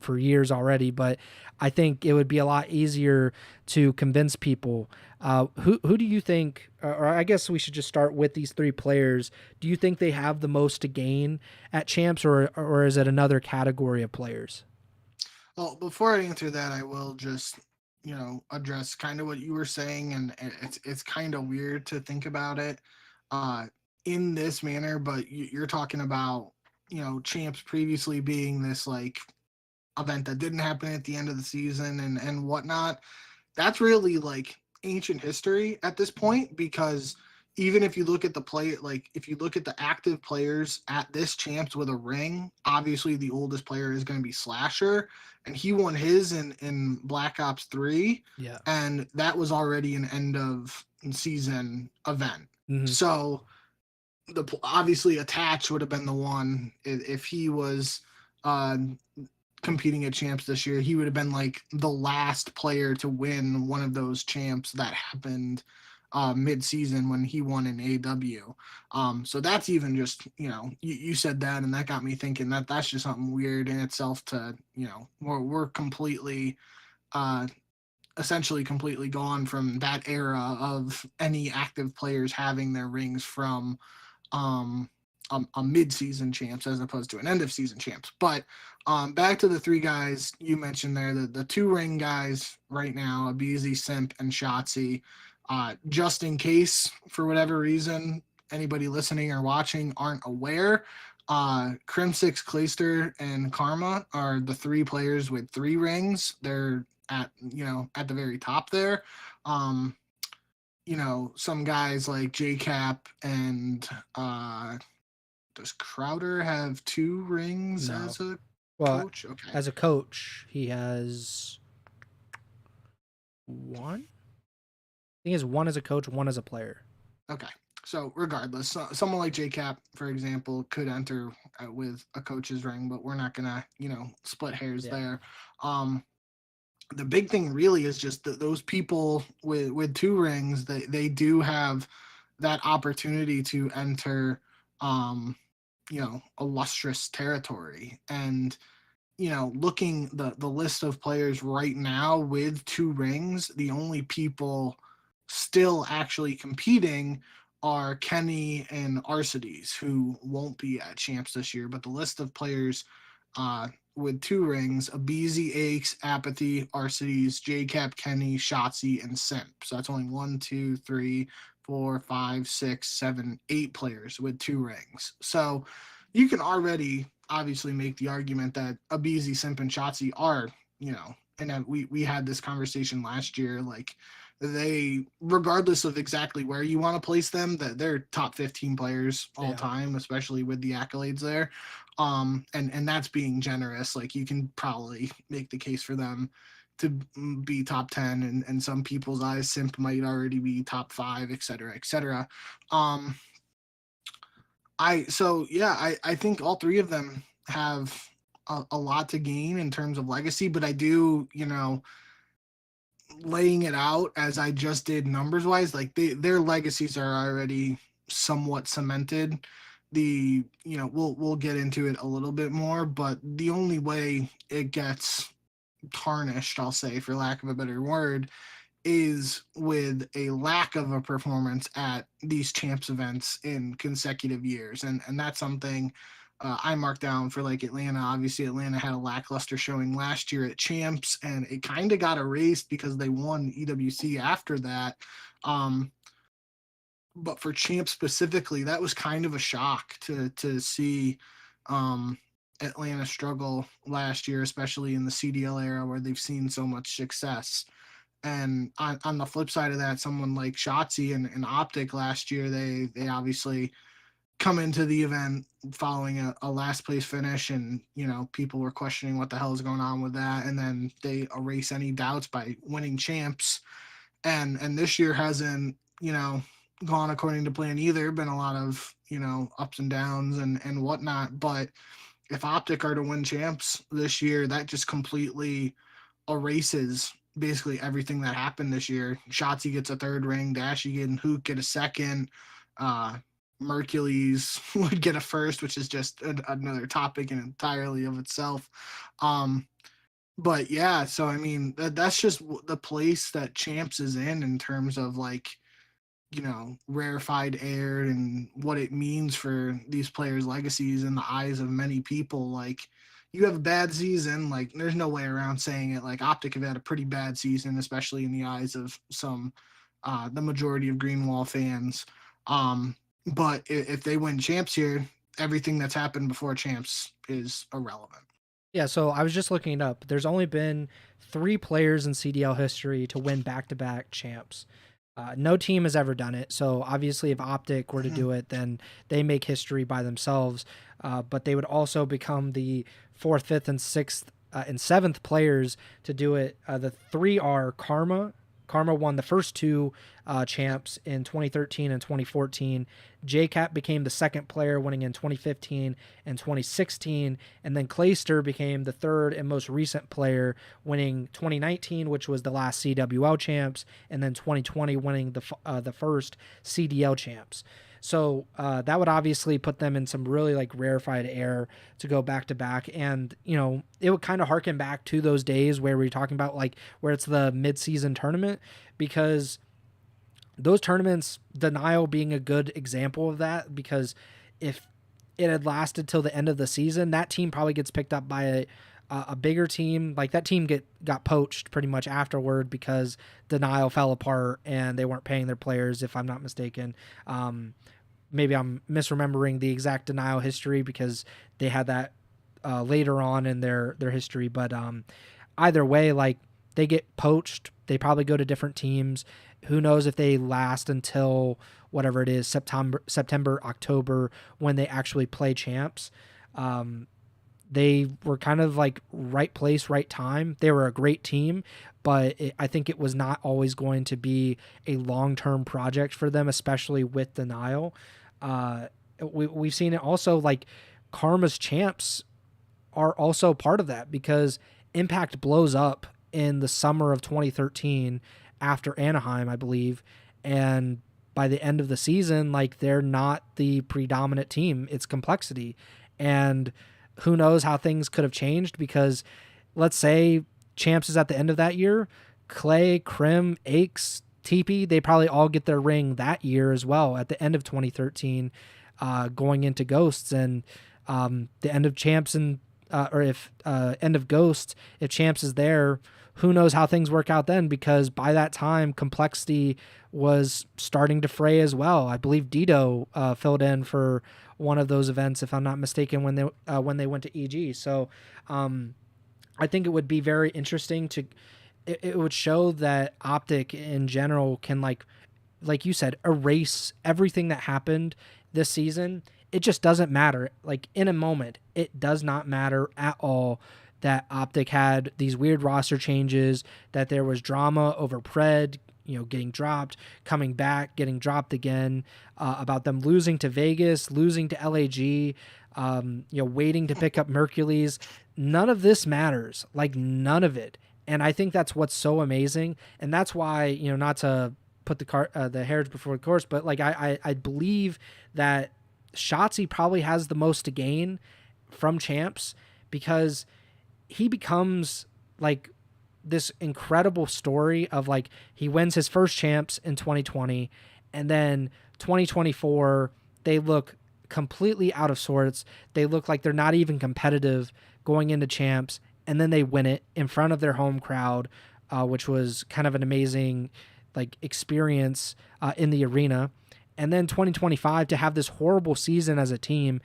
for years already, but I think it would be a lot easier to convince people. Who do you think, or I guess we should just start with these 3 players. Do you think they have the most to gain at champs, or is it another category of players? Well, before I answer that, I will just, address kind of what you were saying, and it's kind of weird to think about it in this manner, but you're talking about, champs previously being this like event that didn't happen at the end of the season and whatnot. That's really like ancient history at this point, because even if you look at if you look at the active players at this champs with a ring, obviously the oldest player is going to be Slasher, and he won his in Black Ops 3. Yeah. And that was already an end of season event. Mm-hmm. So obviously Attach would have been the one if he was competing at champs this year. He would have been like the last player to win one of those champs that happened mid-season when he won an AW. So that's even just, you said that, and that got me thinking that's just something weird in itself to, we're completely essentially completely gone from that era of any active players having their rings from a mid-season champs as opposed to an end-of-season champs. But back to the 3 guys you mentioned there, the 2 ring guys right now, Abizi, Simp, and Shotzi. Just in case, for whatever reason, anybody listening or watching aren't aware, Crimsix, Clayster, and Karma are the 3 players with 3 rings. They're at the very top there. Some guys like JCap and does Crowder have 2 rings as a coach? Okay. As a coach, he has 1. I think he has 1 as a coach, 1 as a player. Okay. So regardless, someone like JCap, for example, could enter with a coach's ring, but we're not gonna, split hairs there. The big thing really is just that those people with 2 rings, they do have that opportunity to enter, illustrious territory. And, looking the list of players right now with 2 rings, the only people still actually competing are Kenny and Arcides, who won't be at champs this year. But the list of players with 2 rings, Abizi, Aches, Apathy, Arcides, JCap, Kenny, Shotzi, and Simp. So that's only 1, 2, 3, 4, 5, 6, 7, 8 players with 2 rings. So you can already obviously make the argument that Abizi, Simp, and Shotzi are, and we had this conversation last year, like they, regardless of exactly where you want to place them, that they're top 15 players all time, especially with the accolades there. And that's being generous. Like you can probably make the case for them to be top 10, and in some people's eyes, Simp might already be top 5, et cetera, et cetera. I think all 3 of them have a lot to gain in terms of legacy, but I do, laying it out as I just did numbers wise, like their legacies are already somewhat cemented. We'll get into it a little bit more, but the only way it gets tarnished, I'll say, for lack of a better word, is with a lack of a performance at these champs events in consecutive years. And that's something I marked down for like Atlanta. Obviously, Atlanta had a lackluster showing last year at champs, and it kind of got erased because they won EWC after that. But for champs specifically, that was kind of a shock to see Atlanta struggle last year, especially in the CDL era where they've seen so much success. And on the flip side of that, someone like Shotzi and Optic last year, they obviously come into the event following a last place finish, and people were questioning what the hell is going on with that, and then they erase any doubts by winning champs. And this year hasn't gone according to plan either. Been a lot of ups and downs and whatnot. But if Optic are to win champs this year, that just completely erases basically everything that happened this year. Shotzi gets a third ring, Dashy and Hook get a second, Mercules would get a first, which is just another topic in entirely of itself. But yeah, so I mean that's just the place that champs is in terms of like rarefied air and what it means for these players' legacies in the eyes of many people. Like, you have a bad season, like there's no way around saying it. Like, Optic have had a pretty bad season, especially in the eyes of some the majority of Greenwall fans. But if they win champs here, everything that's happened before champs is irrelevant. Yeah, so I was just looking it up. There's only been 3 players in CDL history to win back-to-back champs. No team has ever done it. So obviously, if Optic were to do it, then they make history by themselves. But they would also become the 4th, 5th, and 6th and 7th players to do it. The 3 are Karma. Karma won the first 2 champs in 2013 and 2014. JCap became the 2nd player, winning in 2015 and 2016. And then Clayster became the 3rd and most recent player, winning 2019, which was the last CWL champs, and then 2020 winning the first CDL champs. So that would obviously put them in some really like rarefied air to go back to back. And, it would kind of harken back to those days where we're talking about like where it's the mid-season tournament, because those tournaments, Denial being a good example of that, because if it had lasted till the end of the season, that team probably gets picked up by a bigger team. Like, that team got poached pretty much afterward because Denial fell apart and they weren't paying their players, if I'm not mistaken. Maybe I'm misremembering the exact Denial history because they had that later on in their history. But either way, like, they get poached. They probably go to different teams. Who knows if they last until whatever it is, September, October, when they actually play champs. They were kind of like right place, right time. They were a great team, but I think it was not always going to be a long-term project for them, especially with Denial. We've seen it also, like, Karma's champs are also part of that, because Impact blows up in the summer of 2013 after Anaheim, I believe. And by the end of the season, like, they're not the predominant team. It's Complexity. And who knows how things could have changed, because let's say champs is at the end of that year, Clay, Krim, Aches, TP, they probably all get their ring that year as well at the end of 2013, going into Ghosts. And the end of champs and or if end of Ghosts, if champs is there, who knows how things work out then, because by that time Complexity was starting to fray as well. I believe Dido filled in for one of those events, if I'm not mistaken, when they went to EG. So I think it would be very interesting to it would show that Optic in general can, like you said, erase everything that happened this season. It just doesn't matter. Like, in a moment, it does not matter at all that Optic had these weird roster changes, that there was drama over Pred, getting dropped, coming back, getting dropped again, about them losing to Vegas, losing to LAG, waiting to pick up Mercules. None of this matters. Like, none of it. And I think that's what's so amazing. And that's why, not to put the carriage before the horse, but like, I believe that Shotzi probably has the most to gain from champs, because he becomes like this incredible story of like he wins his first champs in 2020, and then 2024 they look completely out of sorts. They look like they're not even competitive going into champs, and then they win it in front of their home crowd, which was kind of an amazing like experience in the arena. And then 2025 to have this horrible season as a team,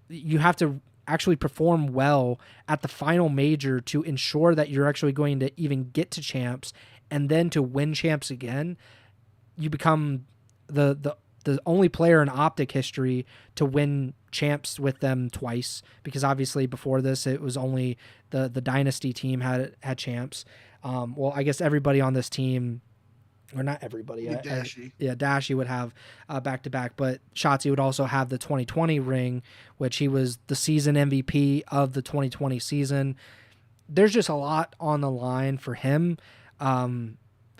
you have to actually perform well at the final major to ensure that you're actually going to even get to champs, and then to win champs again. You become the only player in Optic history to win champs with them twice, because obviously before this it was only the dynasty team had champs. Well, I guess everybody on this team, or not everybody. Dashy. Yeah, Dashy would have back to back, but Shotzi would also have the 2020 ring, which he was the season MVP of the 2020 season. There's just a lot on the line for him. I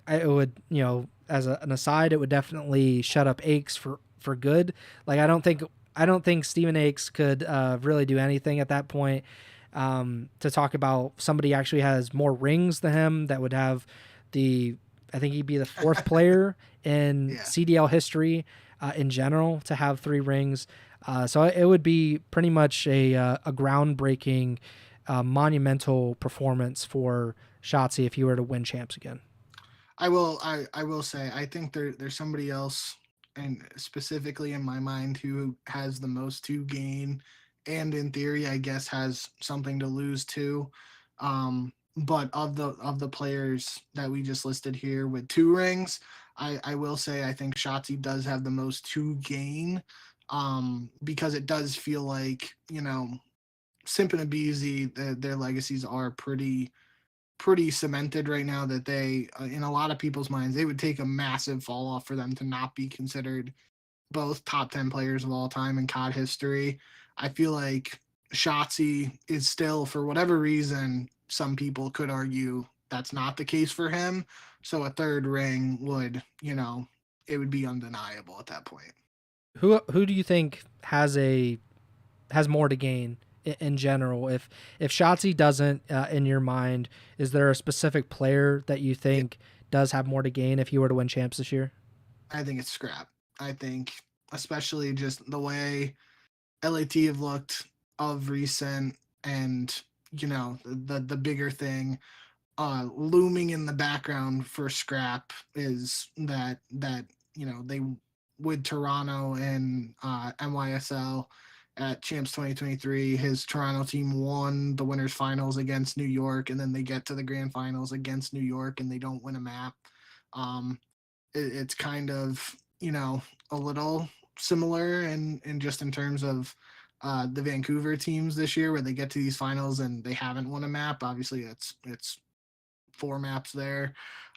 would, as an aside, it would definitely shut up Aches for good. Like I don't think Stephen Aches could really do anything at that point. To talk about somebody actually has more rings than him, that would have I think he'd be the fourth player in CDL history in general to have 3 rings. So it would be pretty much a groundbreaking, monumental performance for Shotzi if he were to win champs again. I will say I think there's somebody else, and specifically in my mind, who has the most to gain, and in theory I guess has something to lose too. But of the players that we just listed here with 2 rings, I will say I think Shotzi does have the most to gain, because it does feel like, Simp and Abizi, their legacies are pretty cemented right now, that they, in a lot of people's minds, they would take a massive fall off for them to not be considered both top 10 players of all time in COD history. I feel like Shotzi is still, for whatever reason, some people could argue that's not the case for him. So a 3rd ring would, it would be undeniable at that point. Who do you think has more to gain in general? If Shotzi doesn't, in your mind, is there a specific player that you think does have more to gain if you were to win champs this year? I think it's Scrap. I think especially just the way LAT have looked of recent, and the bigger thing looming in the background for Scrap is that they, with Toronto and NYSL at Champs 2023, his Toronto team won the winners finals against New York, and then they get to the grand finals against New York and they don't win a map. It's kind of, a little similar in just in terms of the Vancouver teams this year, where they get to these finals and they haven't won a map. Obviously it's 4 maps there.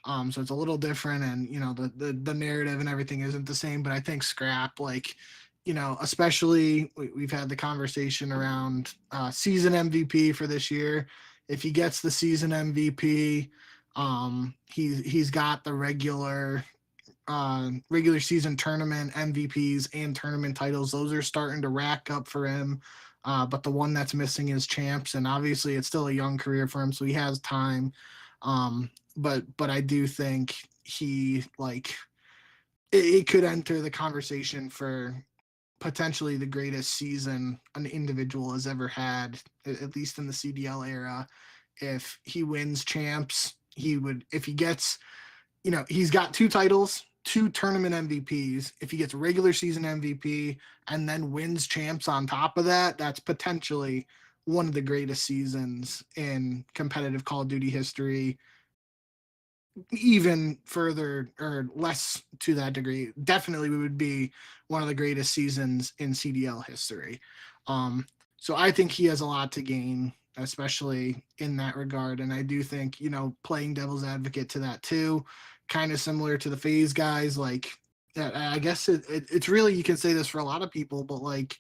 So it's a little different, and the narrative and everything isn't the same. But I think Scrap, like, especially we've had the conversation around season MVP for this year. If he gets the season MVP, he's got the regular season tournament MVPs and tournament titles. Those are starting to rack up for him. But the one that's missing is champs, and obviously it's still a young career for him, so he has time. But I do think he, like, it could enter the conversation for potentially the greatest season an individual has ever had, at least in the CDL era. If he wins champs, if he gets, he's got 2 titles, 2 tournament MVPs. If he gets regular season MVP and then wins champs on top of that, that's potentially one of the greatest seasons in competitive Call of Duty history. Even further, or less to that degree, definitely would be one of the greatest seasons in CDL history. So I think he has a lot to gain, especially in that regard. And I do think, playing devil's advocate to that too, kind of similar to the FaZe guys, like, I guess it's really, you can say this for a lot of people, but like,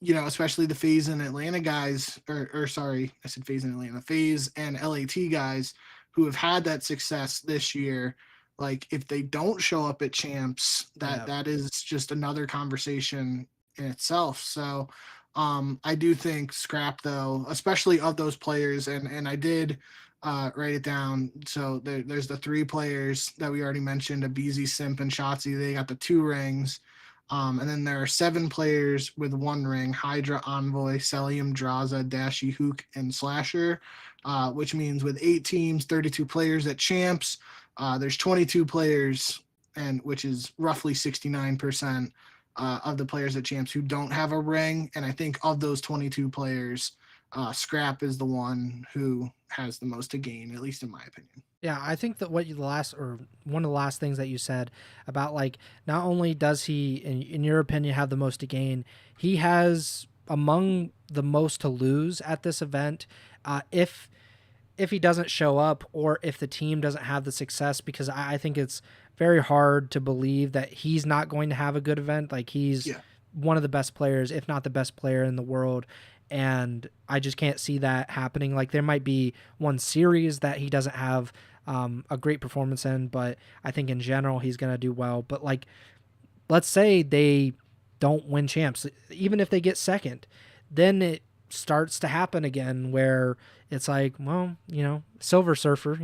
especially the FaZe and Atlanta guys, or sorry, I said FaZe and Atlanta, FaZe and LAT guys who have had that success this year. Like, if they don't show up at champs, that is just another conversation in itself. So I do think Scrap though, especially of those players, and I did write it down. So there's the 3 players that we already mentioned: Abizi, Simp, and Shotzi. They got the 2 rings. And then there are 7 players with 1 ring: Hydra, Envoy, Celium, Draza, Dashi, Hook, and Slasher, which means with 8 teams, 32 players at Champs, there's 22 players, and which is roughly 69% of the players at Champs who don't have a ring. And I think of those 22 players, Scrap is the one who has the most to gain, at least in my opinion. Yeah, I think that what you the last or one of the last things that you said about like not only does he in your opinion have the most to gain, he has among the most to lose at this event. If he doesn't show up or if the team doesn't have the success, because I think it's very hard to believe that he's not going to have a good event. Like he's Yeah. one of the best players, if not the best player in the world. And I just can't see that happening. Like there might be one series that he doesn't have a great performance in, but I think in general he's going to do well. But like, let's say they don't win champs, even if they get second, then it starts to happen again where it's like, well, Silver Surfer,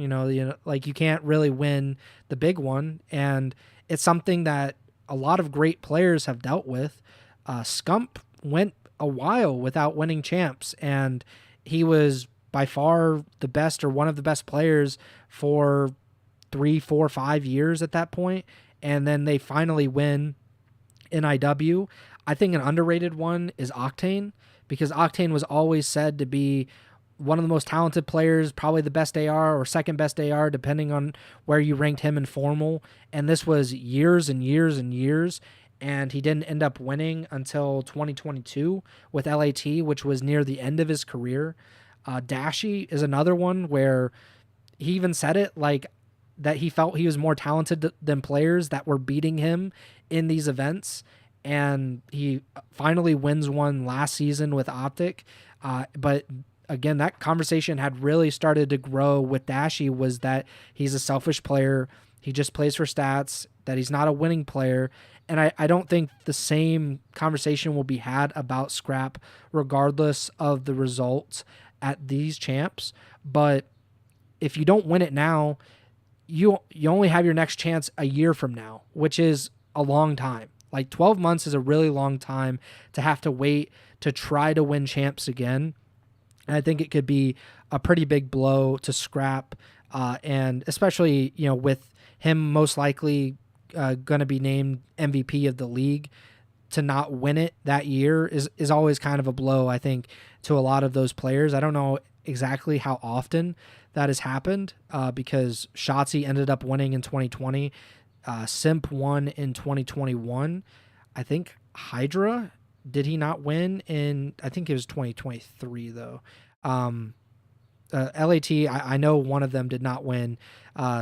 like you can't really win the big one. And it's something that a lot of great players have dealt with. Scump went a while without winning champs, and he was by far the best or one of the best players for 3, 4, 5 years at that point. And then they finally win NIW. I think an underrated one is Octane, because Octane was always said to be one of the most talented players, probably the best AR or second best AR, depending on where you ranked him in formal. And this was years and years and years. And he didn't end up winning until 2022 with LAT, which was near the end of his career. Dashi is another one where he even said it like that he felt he was more talented than players that were beating him in these events. And he finally wins one last season with Optic. But again, that conversation had really started to grow with Dashi, was that he's a selfish player. He just plays for stats, that he's not a winning player. And I don't think the same conversation will be had about Scrap regardless of the results at these champs. But if you don't win it now, you only have your next chance a year from now, which is a long time. Like 12 months is a really long time to have to wait to try to win champs again. And I think it could be a pretty big blow to Scrap, and especially, with him most likely going to be named MVP of the league, to not win it that year is always kind of a blow, I think, to a lot of those players. I don't know exactly how often that has happened, because Shotzi ended up winning in 2020. Simp won in 2021. I think Hydra, did he not win in, I think it was 2023 though. LAT, I know one of them did not win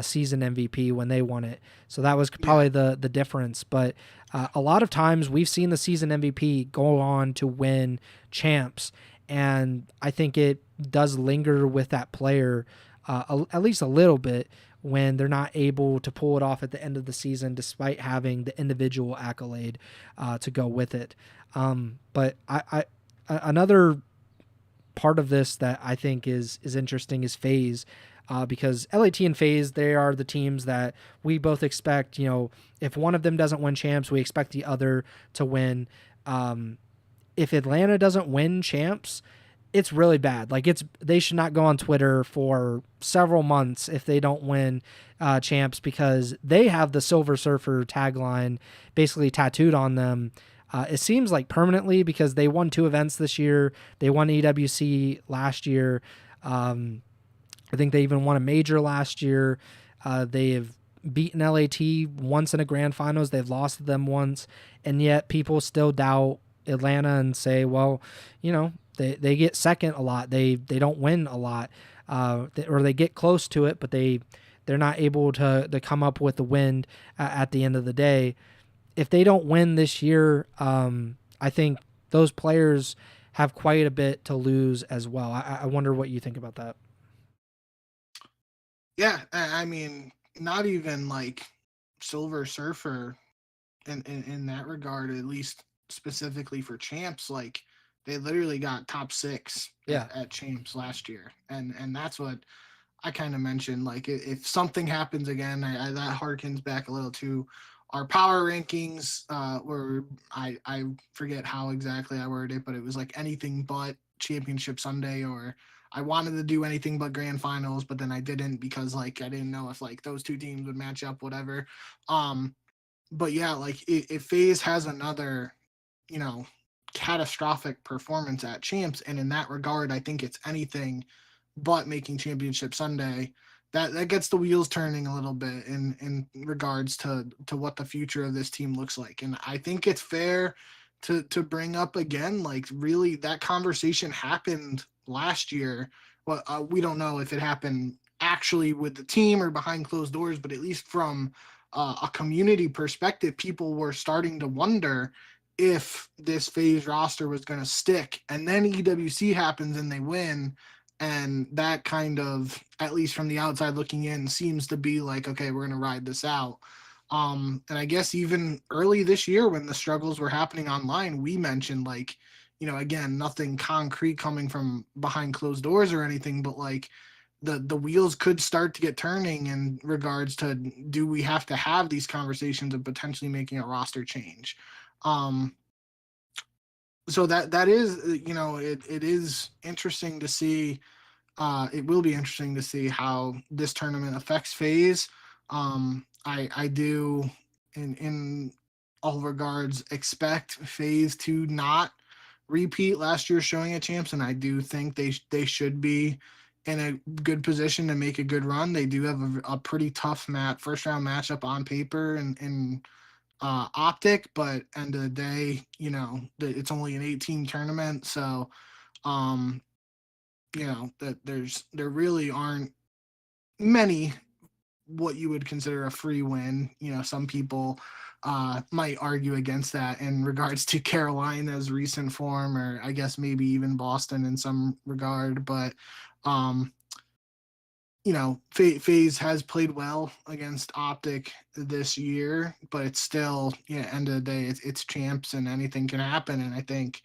season MVP when they won it. So that was probably the difference. But a lot of times we've seen the season MVP go on to win champs. And I think it does linger with that player at least a little bit when they're not able to pull it off at the end of the season, despite having the individual accolade to go with it. But another part of this that I think is interesting is FaZe, because LAT and FaZe, they are the teams that we both expect, if one of them doesn't win champs, we expect the other to win. If Atlanta doesn't win champs, it's really bad. Like they should not go on Twitter for several months if they don't win champs, because they have the Silver Surfer tagline basically tattooed on them. It seems like permanently, because they won 2 events this year. They won EWC last year. I think they even won a major last year. They have beaten LAT once in a grand finals. They've lost to them once. And yet people still doubt Atlanta and say, well, they get second a lot. They don't win a lot, or they get close to it, but they're not able to come up with the win at the end of the day. If they don't win this year, I think those players have quite a bit to lose as well. I wonder what you think about that. Yeah, I mean, not even like Silver Surfer in that regard, at least specifically for champs. Like they literally got top 6 Yeah. at Champs last year, and that's what I kind of mentioned. Like if something happens again, that harkens back a little to our power rankings, where I forget how exactly I worded it, but it was like anything but Championship Sunday, or I wanted to do anything but grand finals, but then I didn't because like I didn't know if like those two teams would match up, whatever. But yeah, like if FaZe has another, you know, catastrophic performance at Champs, and in that regard, I think it's anything but making Championship Sunday. That gets the wheels turning a little bit in regards to what the future of this team looks like. And I think it's fair to bring up again, like really that conversation happened last year. Well, we don't know if it happened actually with the team or behind closed doors, but at least from a community perspective, people were starting to wonder if this FaZe roster was going to stick. And then EWC happens and they win, and that kind of, at least from the outside looking in, seems to be like, okay, we're going to ride this out. And I guess even early this year when the struggles were happening online, we mentioned like, you know, again, nothing concrete coming from behind closed doors or anything, but like the wheels could start to get turning in regards to, do we have to have these conversations of potentially making a roster change? Um, so that is, you know, it is interesting to see. It will be interesting to see how this tournament affects FaZe. I do in all regards expect FaZe to not repeat last year's showing at Champs, and I do think they should be in a good position to make a good run. They do have a pretty tough first round matchup on paper, and Optic, but end of the day, you know, it's only an 18 tournament, so um, you know that there really aren't many what you would consider a free win. You know, some people might argue against that in regards to Carolina's recent form, or I guess maybe even Boston in some regard, but um, you know, FaZe has played well against Optic this year, but it's still, yeah, end of the day, it's Champs and anything can happen. And I think,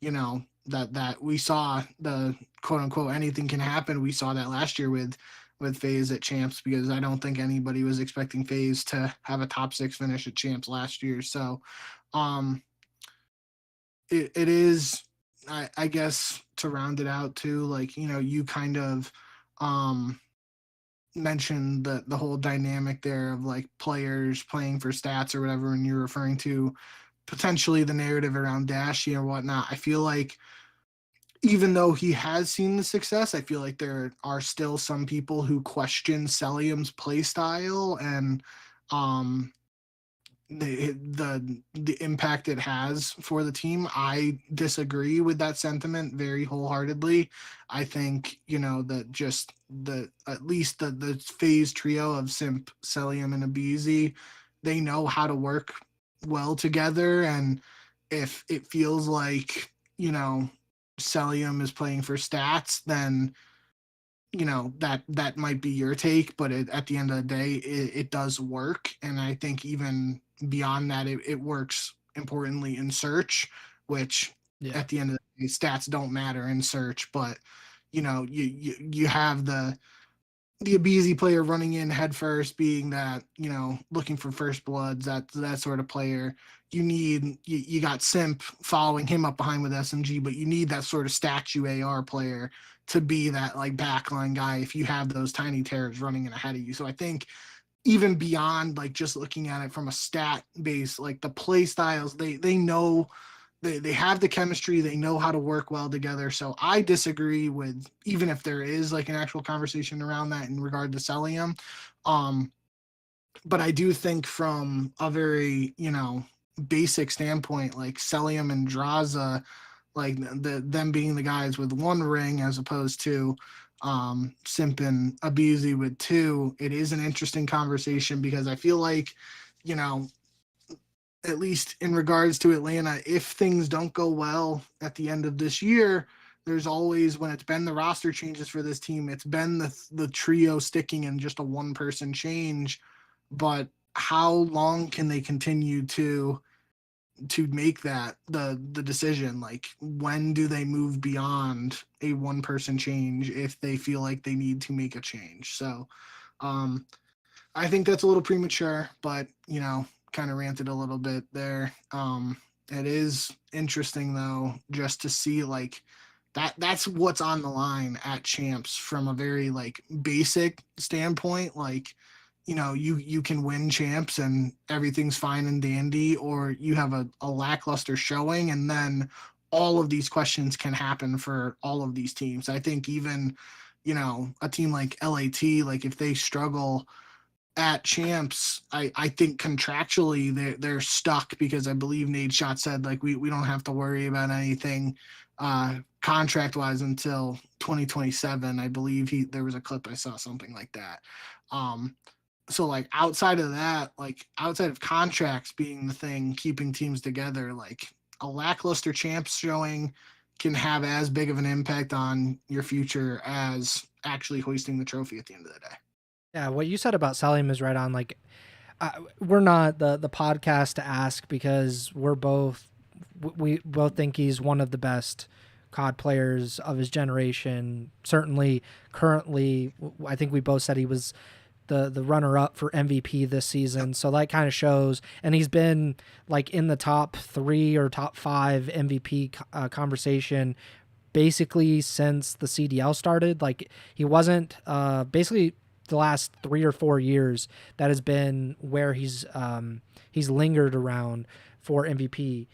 you know, that we saw the quote unquote anything can happen. We saw that last year with FaZe at Champs, because I don't think anybody was expecting FaZe to have a top 6 finish at Champs last year. So um it is, I guess, to round it out too, like, you know, you kind of mentioned the whole dynamic there of like players playing for stats or whatever, and you're referring to potentially the narrative around Dashy or whatnot. I feel like even though he has seen the success, I feel like there are still some people who question Celium's play style and um, the impact it has for the team. I disagree with that sentiment very wholeheartedly. I think, you know, that just the at least the FaZe trio of Simp, Celium, and Abizi, they know how to work well together. And if it feels like, you know, Celium is playing for stats, then, you know, that might be your take, but at the end of the day, it does work. And I think even beyond that, it works importantly in search, which Yeah. at the end of the day, stats don't matter in search. But you know, you have the Abizi player running in head first, being that, you know, looking for first bloods, that sort of player. You got Simp following him up behind with SMG, but you need that sort of statue AR player to be that like backline guy if you have those tiny terrors running in ahead of you. So I think even beyond like just looking at it from a stat base, like the play styles, they know, they have the chemistry, they know how to work well together. So I disagree with, even if there is like an actual conversation around that in regard to Celium. But I do think from a very, you know, basic standpoint, like Celium and Draza, like them being the guys with one ring as opposed to Simp and Abizi with two, it is an interesting conversation, because I feel like, you know, at least in regards to Atlanta, if things don't go well at the end of this year, there's always, when it's been the roster changes for this team, it's been the trio sticking in just a one person change. But how long can they continue to to make that the decision, like when do they move beyond a one person change if they feel like they need to make a change. So I think that's a little premature, but kind of ranted a little bit there. It is interesting though, just to see like that's what's on the line at champs from a very like basic standpoint. Like, you can win champs and everything's fine and dandy, or you have a lackluster showing, and then all of these questions can happen for all of these teams. I think even, a team like LAT, like if they struggle at champs, I think contractually they're stuck, because I believe Nate Schott said like we don't have to worry about anything contract wise until 2027. I believe there was a clip I saw, something like that. So like outside of that, like outside of contracts being the thing keeping teams together, like a lackluster champs showing can have as big of an impact on your future as actually hoisting the trophy at the end of the day. Yeah, what you said about Salim is right on. Like, we're not the podcast to ask, because we both think he's one of the best COD players of his generation. Certainly, currently, I think we both said he was the runner up for MVP this season. So that kind of shows, and he's been like in the top 3 or top 5 MVP conversation basically since the CDL started. Like, he wasn't basically the last 3 or 4 years that has been where he's lingered around for MVP.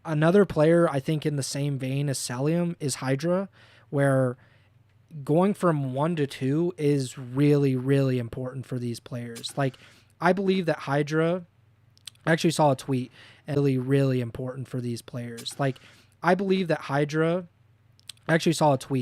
Another player I think in the same vein as Salim is Hydra, where going from 1 to 2 is really, really important for these players. Like, I believe that Hydra, I actually saw a tweet, really, really important for these players. Like, I believe that Hydra, I actually saw a tweet.